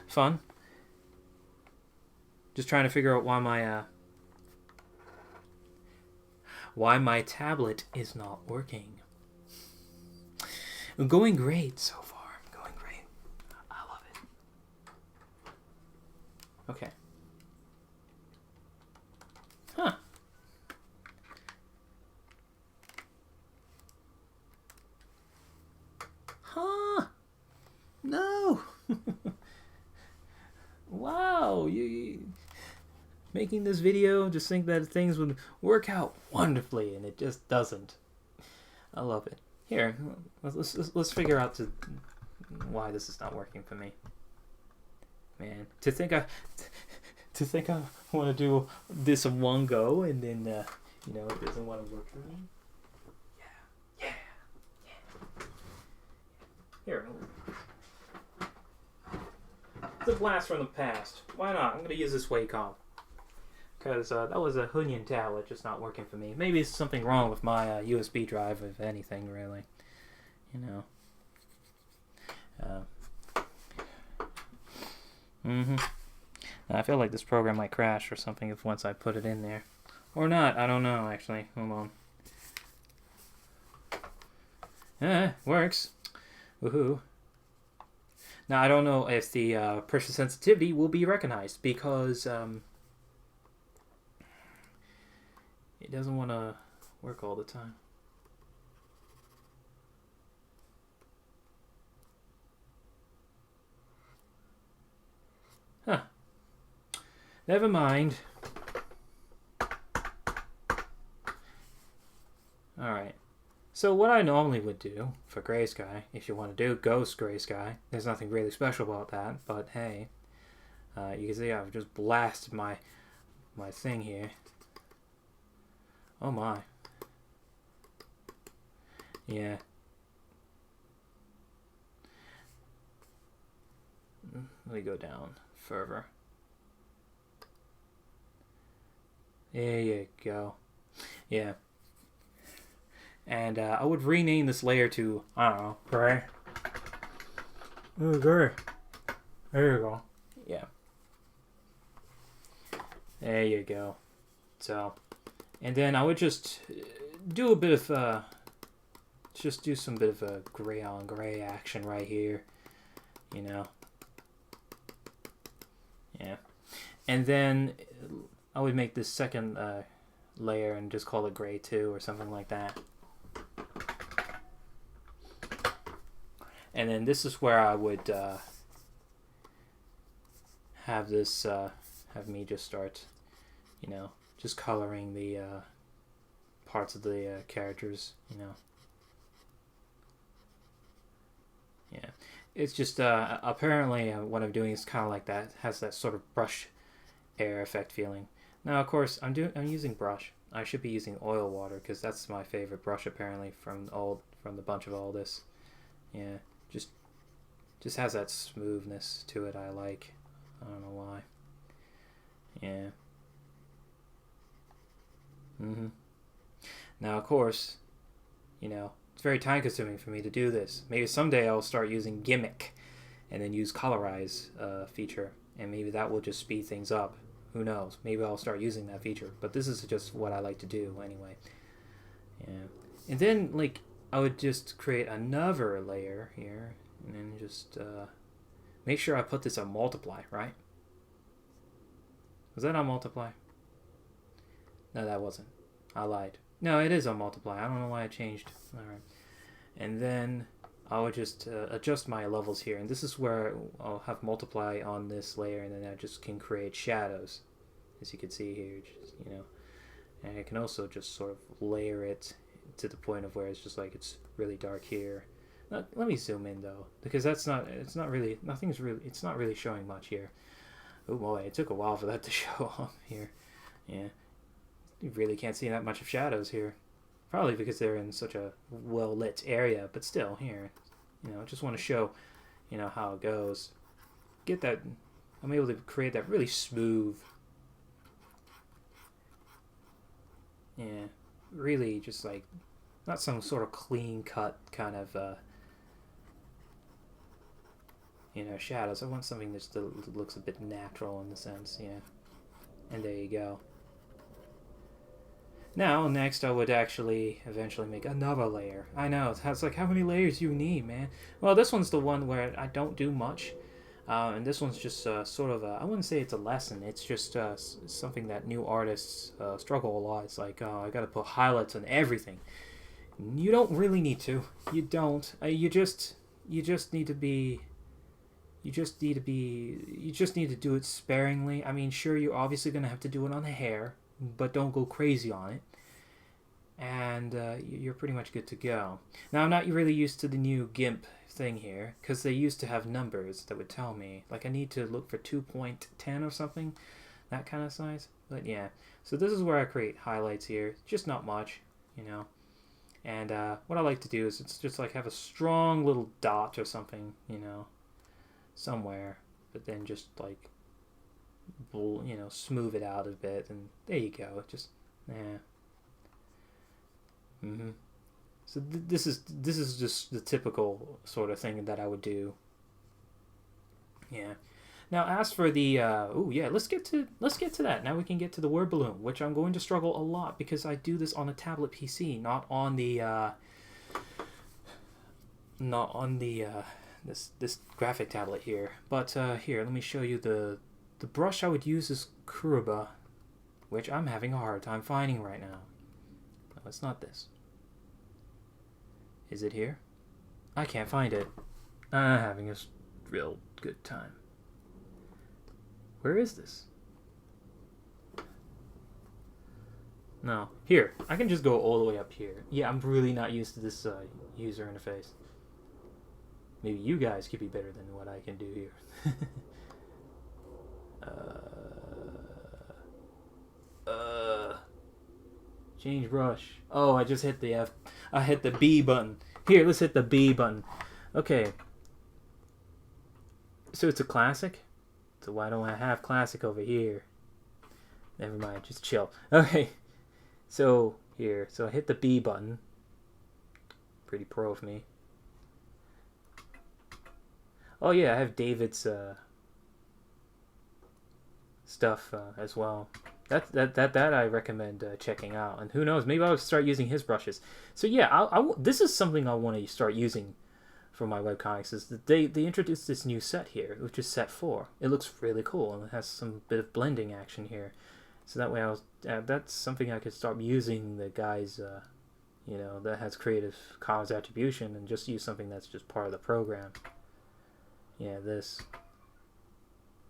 Fun. Just trying to figure out why my tablet is not working. I'm going great so far. I'm going great. I love it. Okay. Huh. Huh. No. Wow. You making this video, just think that things would work out wonderfully, and it just doesn't. I love it. Here, let's figure out why this is not working for me. Man, to think I want to do this in one go, and then it doesn't want to work for me. Yeah. Here, it's a blast from the past. Why not? I'm gonna use this Wacom. Because that was a Hunyan tablet just not working for me. Maybe it's something wrong with my USB drive, if anything, really. I feel like this program might crash or something if once I put it in there. Or not, I don't know, actually. Hold on. Works. Woohoo. Now, I don't know if the pressure sensitivity will be recognized because it doesn't want to work all the time. Huh. Never mind. Alright. So what I normally would do for Gray Sky, if you want to do Ghost Gray Sky, there's nothing really special about that, but hey. You can see I've just blasted my thing here. Oh my. Yeah. Let me go down further. There you go. Yeah. And I would rename this layer to, I don't know, gray. Oh, gray. There you go. Yeah. There you go. So, and then I would just do a bit of, just do some bit of a gray on gray action right here. Yeah. And then I would make this second layer and just call it gray 2 or something like that. And then this is where I would have this, have me just start, just coloring the parts of the characters, Yeah. It's just, apparently what I'm doing is kind of like that, has that sort of brush air effect feeling. Now, of course, I'm using brush. I should be using oil water because that's my favorite brush apparently from the bunch of all this. Yeah. Just has that smoothness to it I like. I don't know why. Yeah. Now, of course, it's very time consuming for me to do this. Maybe someday I'll start using Gimmick and then use Colorize feature, and maybe that will just speed things up. Who knows? Maybe I'll start using that feature, but this is just what I like to do anyway. Yeah. And then, I would just create another layer here, and then just make sure I put this on multiply, right? Was that on multiply? No, that wasn't. I lied. No, it is on multiply. I don't know why I changed. Alright. And then I would just adjust my levels here, and this is where I'll have multiply on this layer, and then I just can create shadows, as you can see here, just, you know. And I can also just sort of layer it to the point of where it's just like it's really dark here. Let me zoom in though, because it's not really showing much here. Oh boy, it took a while for that to show up here. Yeah, you really can't see that much of shadows here. Probably because they're in such a well-lit area, but still here, you know, I just want to show, you know, how it goes. Get that, I'm able to create that really smooth, yeah, really just like, not some sort of clean-cut kind of, you know, shadows. I want something that still looks a bit natural in the sense, yeah. And there you go. Now, next I would actually eventually make another layer. I know, it's like, how many layers do you need, man? Well, this one's the one where I don't do much. And this one's just sort of I wouldn't say it's a lesson. It's just something that new artists struggle a lot. It's like, oh, I gotta put highlights on everything. You don't really need to. You don't. You just need to be... You just need to do it sparingly. I mean, sure, you're obviously going to have to do it on the hair, but don't go crazy on it. And you're pretty much good to go. Now, I'm not really used to the new GIMP thing here, because they used to have numbers that would tell me. Like, I need to look for 2.10 or something, that kind of size. But yeah, so this is where I create highlights here. Just not much, you know. And what I like to do is it's just like have a strong little dot or something, you know, somewhere, but then just like, you know, smooth it out a bit, and there you go. It just, yeah. So this is just the typical sort of thing that I would do. Yeah. Now, as for the oh yeah, let's get to that. Now we can get to the word balloon, which I'm going to struggle a lot because I do this on a tablet PC, not on the this graphic tablet here. But here, let me show you the brush I would use is Kuroba, which I'm having a hard time finding right now. No, it's not this. Is it here? I can't find it. I'm having a real good time. Where is this? No. Here. I can just go all the way up here. Yeah, I'm really not used to this user interface. Maybe you guys could be better than what I can do here. Change brush. Oh, I just hit the F. I hit the B button. Here, let's hit the B button. Okay. So it's a classic? So why don't I have classic over here? Never mind, just chill. Okay. So here, so I hit the B button. Pretty pro of me. Oh yeah, I have David's stuff as well. That I recommend checking out. And who knows, maybe I'll start using his brushes. So yeah, this is something I want to start using for my webcomics. Is that they introduced this new set here, which is set 4. It looks really cool, and it has some bit of blending action here. So that way that's something I could start using the guys, you know, that has Creative Commons attribution, and just use something that's just part of the program. Yeah, this.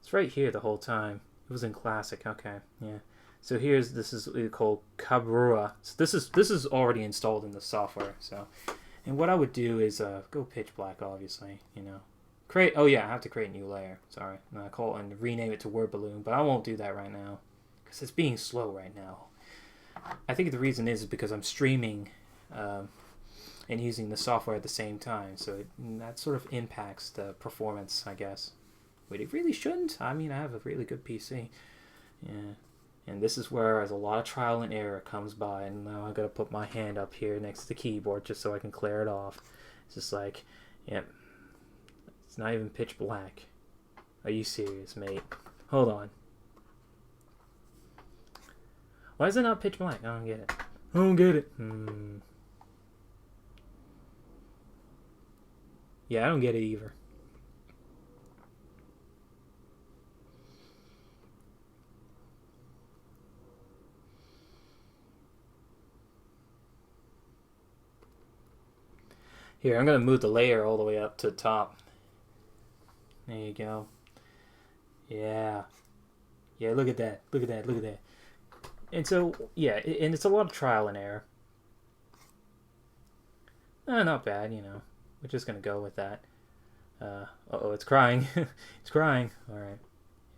It's right here the whole time. It was in classic. Okay, yeah. So this is called Cabrera. So this is already installed in the software. So, and what I would do is go pitch black, obviously. You know, create. Oh yeah, I have to create a new layer. Sorry, and I call it and rename it to word balloon. But I won't do that right now because it's being slow right now. I think the reason is because I'm streaming and using the software at the same time. So that sort of impacts the performance, I guess. But it really shouldn't. I mean, I have a really good PC. Yeah. And this is where a lot of trial and error comes by. And now I gotta put my hand up here next to the keyboard just so I can clear it off. It's just like, yeah. It's not even pitch black. Are you serious, mate? Hold on. Why is it not pitch black? I don't get it. I don't get it. Yeah, I don't get it either. Here, I'm going to move the layer all the way up to the top. There you go. Yeah. Yeah, look at that. Look at that. Look at that. And so, yeah, and it's a lot of trial and error. Not bad, you know. We're just going to go with that. Uh-oh, it's crying. It's crying. All right.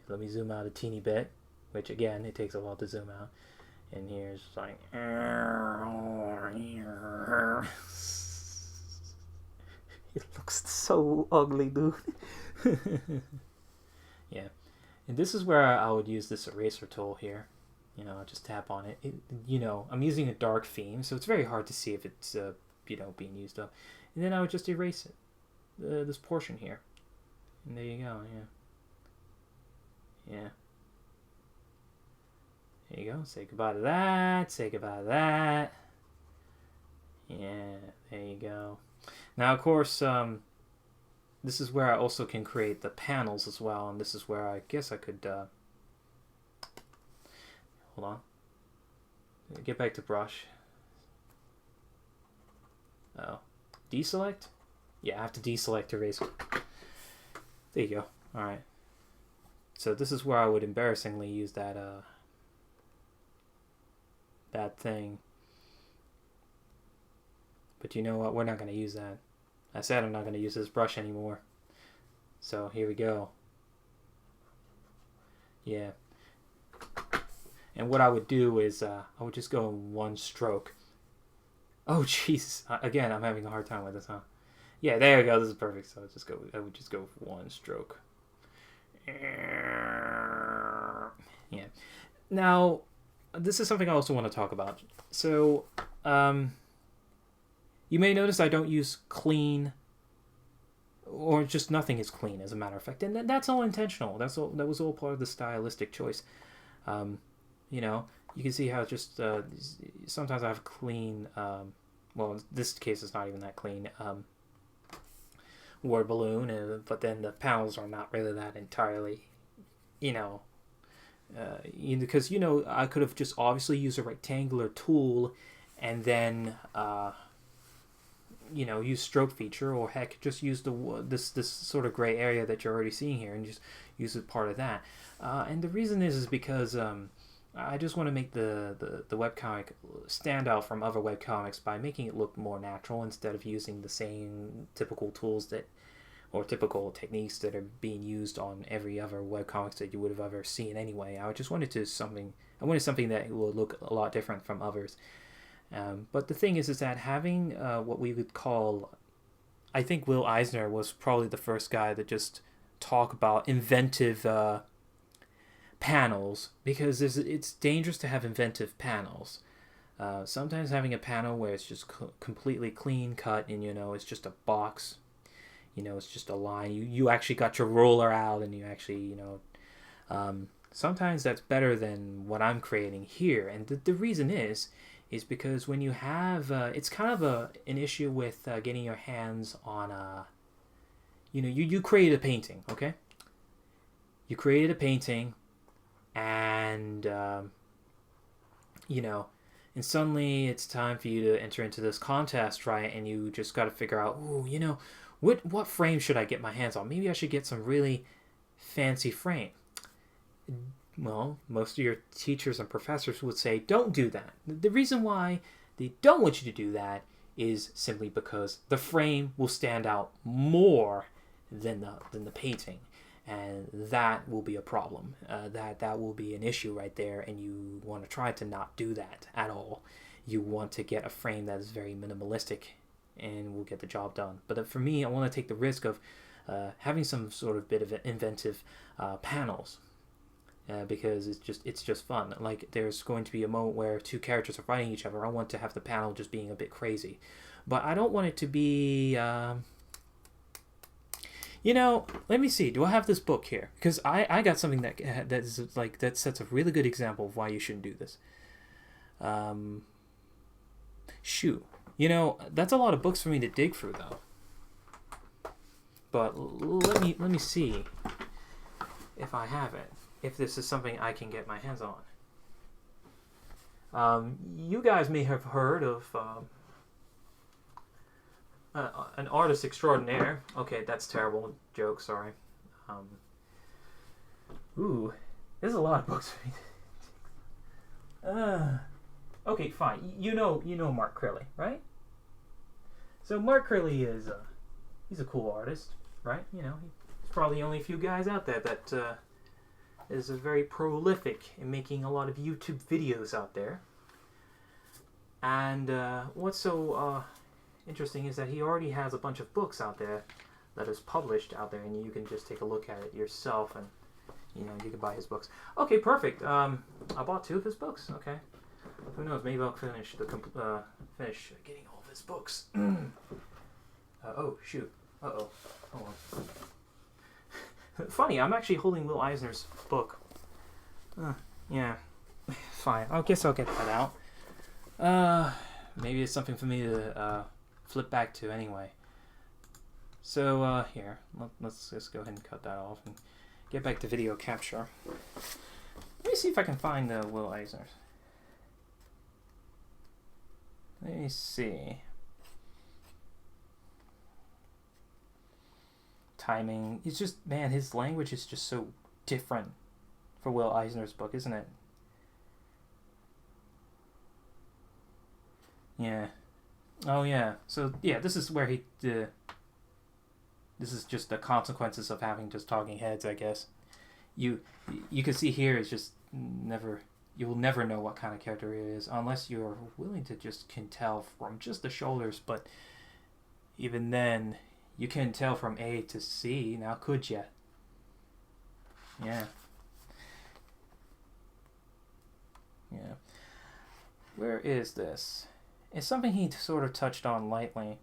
Let me zoom out a teeny bit, which, again, it takes a while to zoom out. And here's like... It looks so ugly, dude. Yeah. And this is where I would use this eraser tool here. You know, just tap on it. You know, I'm using a dark theme, so it's very hard to see if it's, you know, being used up. And then I would just erase it. This portion here. And there you go, yeah. Yeah. There you go. Say goodbye to that. Say goodbye to that. Yeah, there you go. Now, of course, this is where I also can create the panels as well, and this is where I guess I could, hold on, get back to brush. Oh, deselect? Yeah, I have to deselect erase. There you go. Alright. So this is where I would embarrassingly use that, that thing. But you know what? We're not going to use that. I said I'm not going to use this brush anymore. So here we go. Yeah. And what I would do is I would just go in one stroke. Oh, jeez. Again, I'm having a hard time with this, huh? Yeah, there we go. This is perfect. So I would just go with one stroke. Yeah. Now, this is something I also want to talk about. So, you may notice I don't use clean, or just nothing is clean, as a matter of fact, and that's all intentional. That was all part of the stylistic choice. You know, you can see how just sometimes I have clean. Well, in this case, it's not even that clean. Word balloon, but then the panels are not really that entirely, you know. Because you know, I could have just obviously used a rectangular tool, and then. You know, use stroke feature, or heck, just use this sort of gray area that you're already seeing here, and just use it part of that. And the reason is because I just want to make the webcomic stand out from other webcomics by making it look more natural instead of using the same typical tools or typical techniques that are being used on every other webcomics that you would have ever seen anyway. I just wanted something that will look a lot different from others. But the thing is that having what we would call, I think Will Eisner was probably the first guy that just talk about inventive panels, because it's dangerous to have inventive panels. Sometimes having a panel where it's just completely clean cut, and you know, it's just a box, you know, it's just a line. You actually got your roller out, and you actually, you know, sometimes that's better than what I'm creating here. And the reason is because when you have, it's kind of an issue with getting your hands on, you know, you created a painting, okay? You created a painting, and, you know, and suddenly it's time for you to enter into this contest, right? And you just got to figure out, ooh, you know, what frame should I get my hands on? Maybe I should get some really fancy frame. Well, most of your teachers and professors would say, don't do that. The reason why they don't want you to do that is simply because the frame will stand out more than the painting. And that will be a problem. That will be an issue right there, and you want to try to not do that at all. You want to get a frame that is very minimalistic and will get the job done. But for me, I want to take the risk of having some sort of bit of inventive panels. Because it's just fun. Like, there's going to be a moment where two characters are fighting each other. I want to have the panel just being a bit crazy, but I don't want it to be. You know, let me see. Do I have this book here? Because I got something that sets a really good example of why you shouldn't do this. Shoot. You know, that's a lot of books for me to dig through, though. but let me see if I have it. If this is something I can get my hands on. You guys may have heard of an artist extraordinaire. Okay, that's terrible joke. Sorry. Ooh, there's a lot of books for me. Okay, fine. You know Mark Crilly, right? So Mark Crilly is he's a cool artist, right? You know, he's probably only a few guys out there that is very prolific in making a lot of YouTube videos out there. And what's so interesting is that he already has a bunch of books out there that is published out there, and you can just take a look at it yourself, and you know, you can buy his books. Okay, perfect. I bought 2 of his books. Okay, who knows? Maybe I'll finish finish getting all of his books. Oh shoot. Hold on. Funny, I'm actually holding Will Eisner's book. Yeah. Fine. I guess I'll get that out. Maybe it's something for me to flip back to anyway. So here, let's just go ahead and cut that off and get back to video capture. Let me see if I can find Will Eisner's. Let me see. Timing. It's just, man, his language is just so different for Will Eisner's book, isn't it? Yeah. Oh yeah. So yeah, this is where he this is just the consequences of having just talking heads, I guess. You can see here is just you'll never know what kind of character he is unless you're willing to just can tell from just the shoulders, but even then you can tell from A to C. Now could ya? Yeah. Yeah. Where is this? It's something he sort of touched on lightly.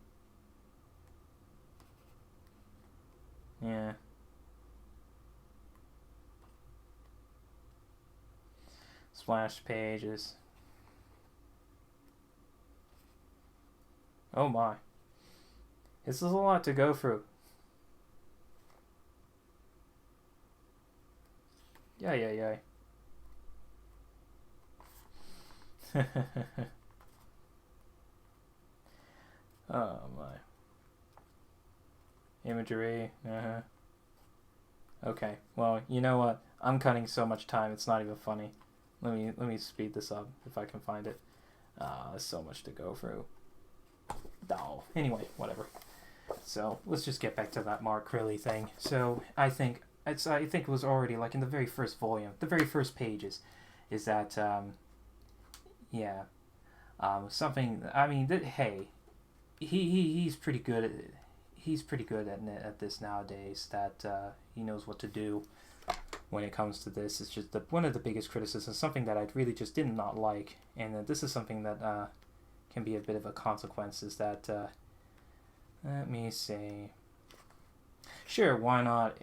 Yeah. Splash pages. Oh my. This is a lot to go through. Yeah. Oh my. Imagery. Okay. Well, you know what? I'm cutting so much time. It's not even funny. Let me speed this up if I can find it. There's so much to go through. Oh. Anyway, whatever. So let's just get back to that Mark Crilly thing. So I think it was already like in the very first volume, the very first pages, is that something. I mean, hey, he's pretty good at it. He's pretty good at this nowadays. That he knows what to do when it comes to this. It's just one of the biggest criticisms, something that I really just did not like, and this is something that can be a bit of a consequence. Is that let me see. Sure, why not?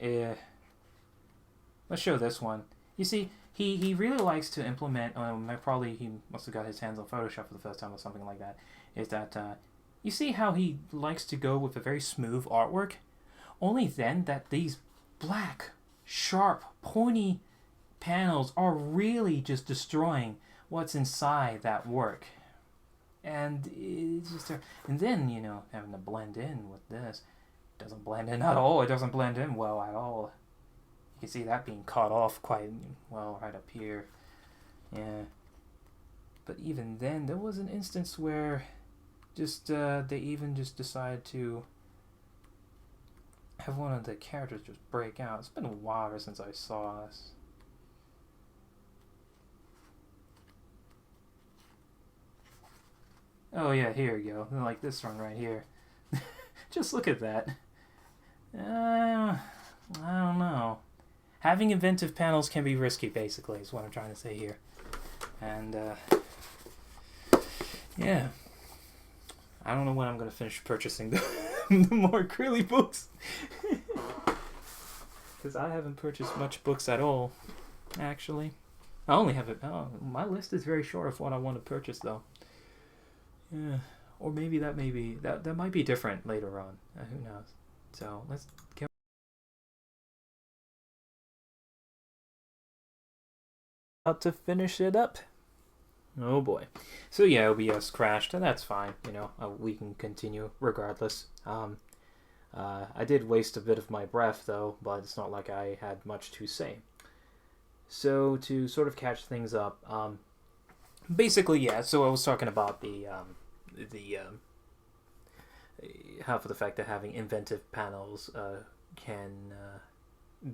Let's show this one. You see, he really likes to implement. Probably he must have got his hands on Photoshop for the first time or something like that. Is that you see how he likes to go with a very smooth artwork? Only then that these black, sharp, pointy panels are really just destroying what's inside that work. And it's just, and then, you know, having to blend in with this, doesn't blend in at all. It doesn't blend in well at all. You can see that being cut off quite well right up here. Yeah. But even then, there was an instance where just they even just decided to have one of the characters just break out. It's been a while ever since I saw this. Oh yeah, here we go. Like this one right here. Just look at that. I don't know. Having inventive panels can be risky, basically, is what I'm trying to say here. And yeah. I don't know when I'm going to finish purchasing the more Crilly books. Because I haven't purchased much books at all, actually. I only have my list is very short of what I want to purchase, though. Yeah. Or maybe that might be different later on. Who knows? So let's get out to finish it up. Oh boy. So yeah, OBS crashed, and that's fine. We can continue regardless. I did waste a bit of my breath though, but it's not like I had much to say. So to sort of catch things up, basically, yeah. So I was talking about the half of the fact that having inventive panels can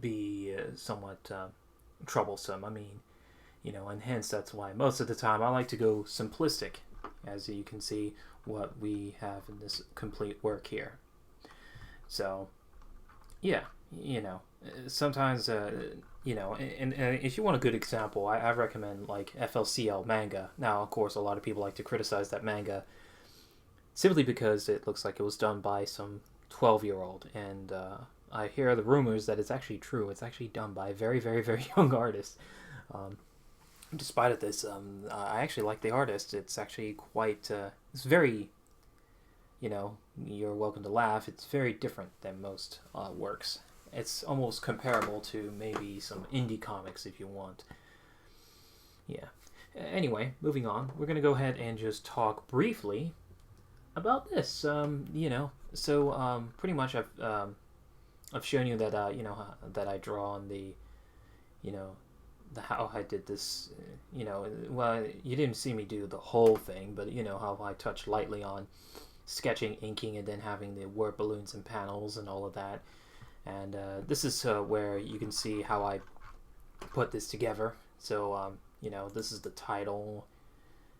be somewhat troublesome. I mean, and hence that's why most of the time I like to go simplistic, as you can see what we have in this complete work here. So, yeah, sometimes, and if you want a good example, I recommend like FLCL manga. Now, of course, a lot of people like to criticize that manga simply because it looks like it was done by some 12-year-old, and I hear the rumors that it's actually true. It's actually done by a very, very, very young artist. Despite of this, I actually like the artist. It's actually quite, it's very, you're welcome to laugh. It's very different than most works. It's almost comparable to maybe some indie comics if you want. Yeah. Anyway, moving on. We're going to go ahead and just talk briefly about this. So pretty much I've shown you that, that I draw on the, how I did this, well, you didn't see me do the whole thing, but how I touched lightly on sketching, inking, and then having the word balloons and panels and all of that. And this is where you can see how I put this together. So this is the title,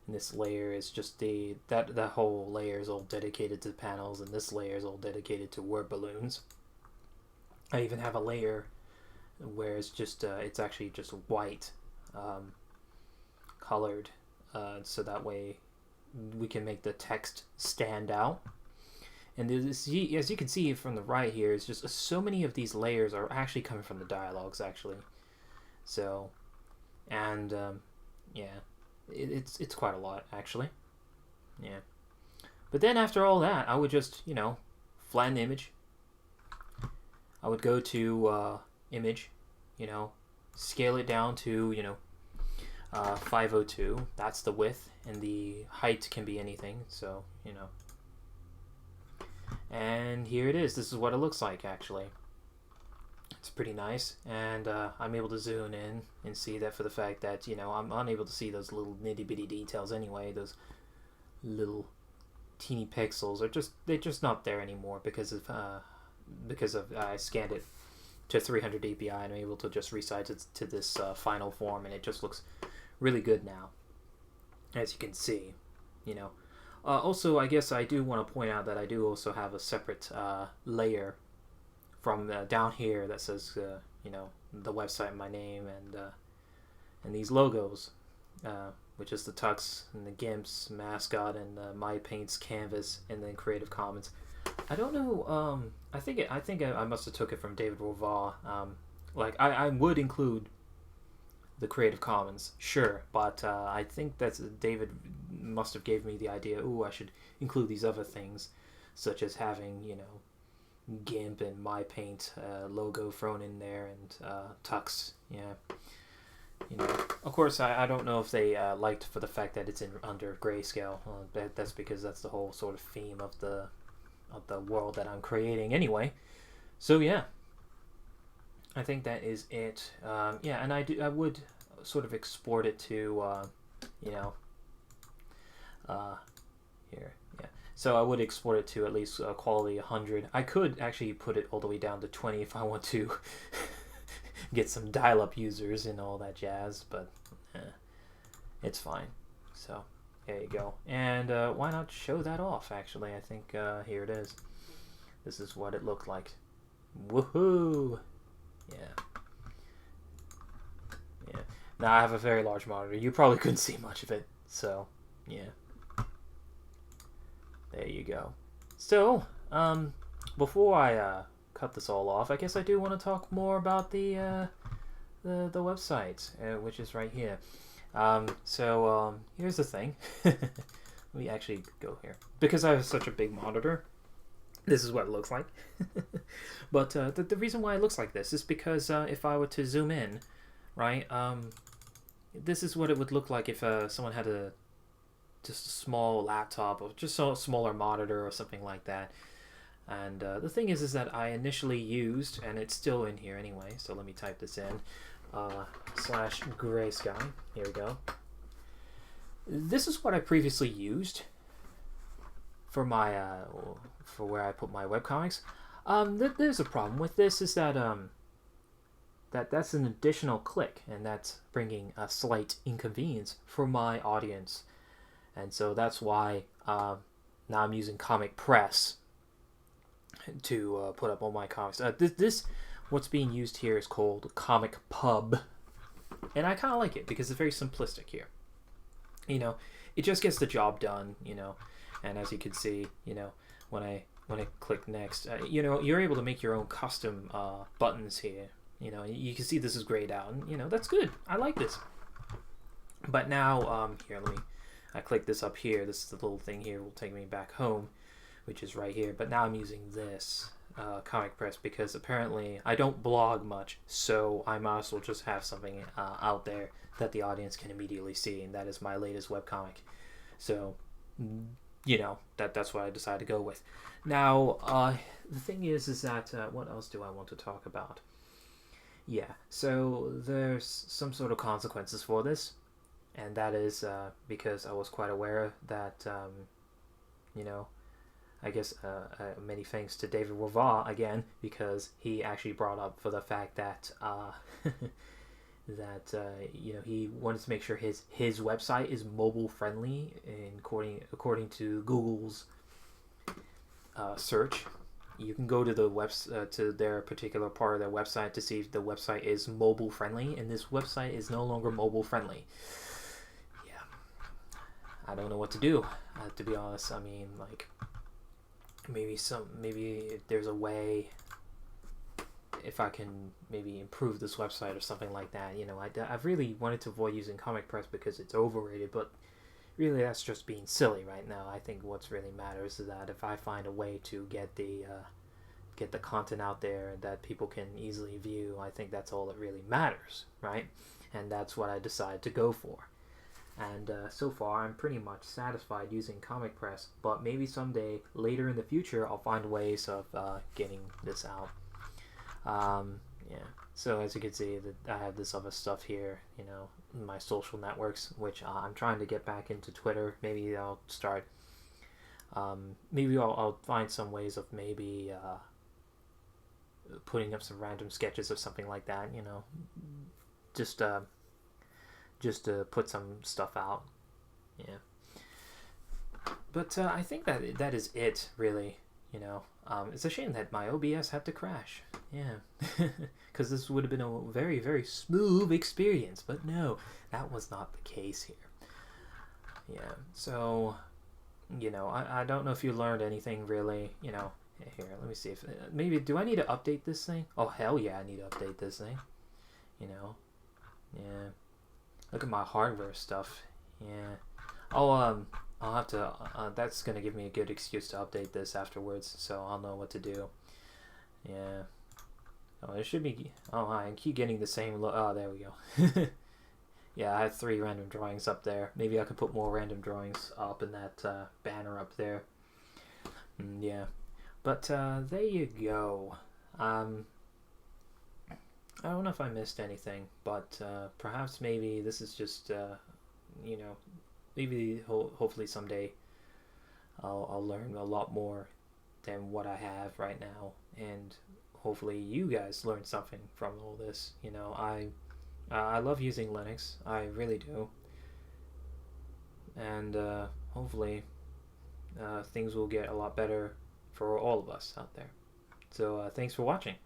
and this layer is just that whole layer is all dedicated to panels, and this layer is all dedicated to word balloons. I even have a layer where it's just it's actually just white colored, so that way we can make the text stand out. And as you can see from the right here, it's just so many of these layers are actually coming from the dialogues actually. So, and yeah, it's quite a lot actually. Yeah, but then after all that, I would just flatten the image. I would go to image, scale it down to 502. That's the width, and the height can be anything. So and here it is. This is what it looks like actually. It's pretty nice, and I'm able to zoom in and see that for the fact that I'm unable to see those little nitty bitty details anyway. Those little teeny pixels they're just not there anymore because of I scanned it to 300 dpi and I'm able to just resize it to this final form, and it just looks really good now, as you can see. Also, I guess I do want to point out that I do also have a separate layer from down here that says the website, my name, and these logos, which is the Tux and the GIMP's mascot and MyPaint's canvas, and then Creative Commons. I don't know. I think I must have took it from David Rovah. I would include the Creative Commons, sure, but I think that's David must have gave me the idea. Ooh, I should include these other things, such as having GIMP and MyPaint logo thrown in there, and Tux. Yeah, Of course, I don't know if they liked for the fact that it's under grayscale. That's because that's the whole sort of theme of the world that I'm creating anyway. So yeah, I think that is it. Yeah, and I would sort of export it to here. Yeah, so I would export it to at least quality 100. I could actually put it all the way down to 20 if I want to get some dial-up users and all that jazz, but it's fine. So there you go. And why not show that off, actually? I think here it is. This is what it looked like. Woohoo! Yeah. Yeah. Now I have a very large monitor. You probably couldn't see much of it. So, yeah. There you go. So, before I cut this all off, I guess I do want to talk more about the website, which is right here. Here's the thing. Let me actually go here. Because I have such a big monitor, This is what it looks like. But the reason why it looks like this is because if I were to zoom in, right, this is what it would look like if someone had just a small laptop or just a smaller monitor or something like that. And the thing is that I initially used, and it's still in here anyway, so let me type this in, slash gray sky. Here we go. This is what I previously used for my for where I put my webcomics. There's a problem with this, is that that's an additional click, and that's bringing a slight inconvenience for my audience. And so that's why now I'm using Comic Press to put up all my comics. This what's being used here is called Comic Pub, and I kind of like it because it's very simplistic here. You know, it just gets the job done. You know, and as you can see, you know, when I click next, you know, you're able to make your own custom buttons here. You know, you can see this is grayed out, and you know that's good. I like this. But now, here, I click this up here. This is the little thing here will take me back home, which is right here. But now I'm using this Comic Press because apparently I don't blog much, so I might as well just have something out there that the audience can immediately see, and that is my latest webcomic. So, you know, that's what I decided to go with. Now, the thing is that what else do I want to talk about? Yeah, so there's some sort of consequences for this, and that is because I was quite aware that, you know, I guess many thanks to David Wava again, because he actually brought up for the fact that that you know, he wanted to make sure his website is mobile friendly, according to Google's search. You can go to the to their particular part of their website to see if the website is mobile friendly, and this website is no longer mobile friendly. Yeah, I don't know what to do, to be honest. I mean, like, maybe if there's a way, if I can maybe improve this website or something like that. You know, I've really wanted to avoid using Comic Press because it's overrated, but really that's just being silly right now. I think what's really matters is that if I find a way to get the content out there that people can easily view, I think that's all that really matters, right? And that's what I decided to go for. And so far I'm pretty much satisfied using Comic Press, but maybe someday later in the future I'll find ways of getting this out. Yeah, so as you can see, that I have this other stuff here, you know, my social networks, which I'm trying to get back into Twitter. Maybe I'll start, maybe I'll find some ways of maybe putting up some random sketches or something like that, you know, just to put some stuff out. Yeah, but I think that is it, really. You know, it's a shame that my OBS had to crash. Yeah, because this would have been a very, very smooth experience, but no, that was not the case here. Yeah, so, you know, I don't know if you learned anything really, you know. Here, let me see if, maybe, do I need to update this thing? Oh, hell yeah, I need to update this thing. You know, yeah. Look at my hardware stuff. Yeah. Oh, I'll have to, that's going to give me a good excuse to update this afterwards, so I'll know what to do. Yeah. Oh, it should be, oh, I keep getting the same look. Oh, there we go. Yeah, I have 3 random drawings up there. Maybe I could put more random drawings up in that banner up there. Yeah. But there you go. I don't know if I missed anything, but perhaps maybe this is just, you know, maybe hopefully someday I'll learn a lot more than what I have right now, and hopefully you guys learn something from all this. You know, I love using Linux, I really do, and hopefully things will get a lot better for all of us out there. So thanks for watching.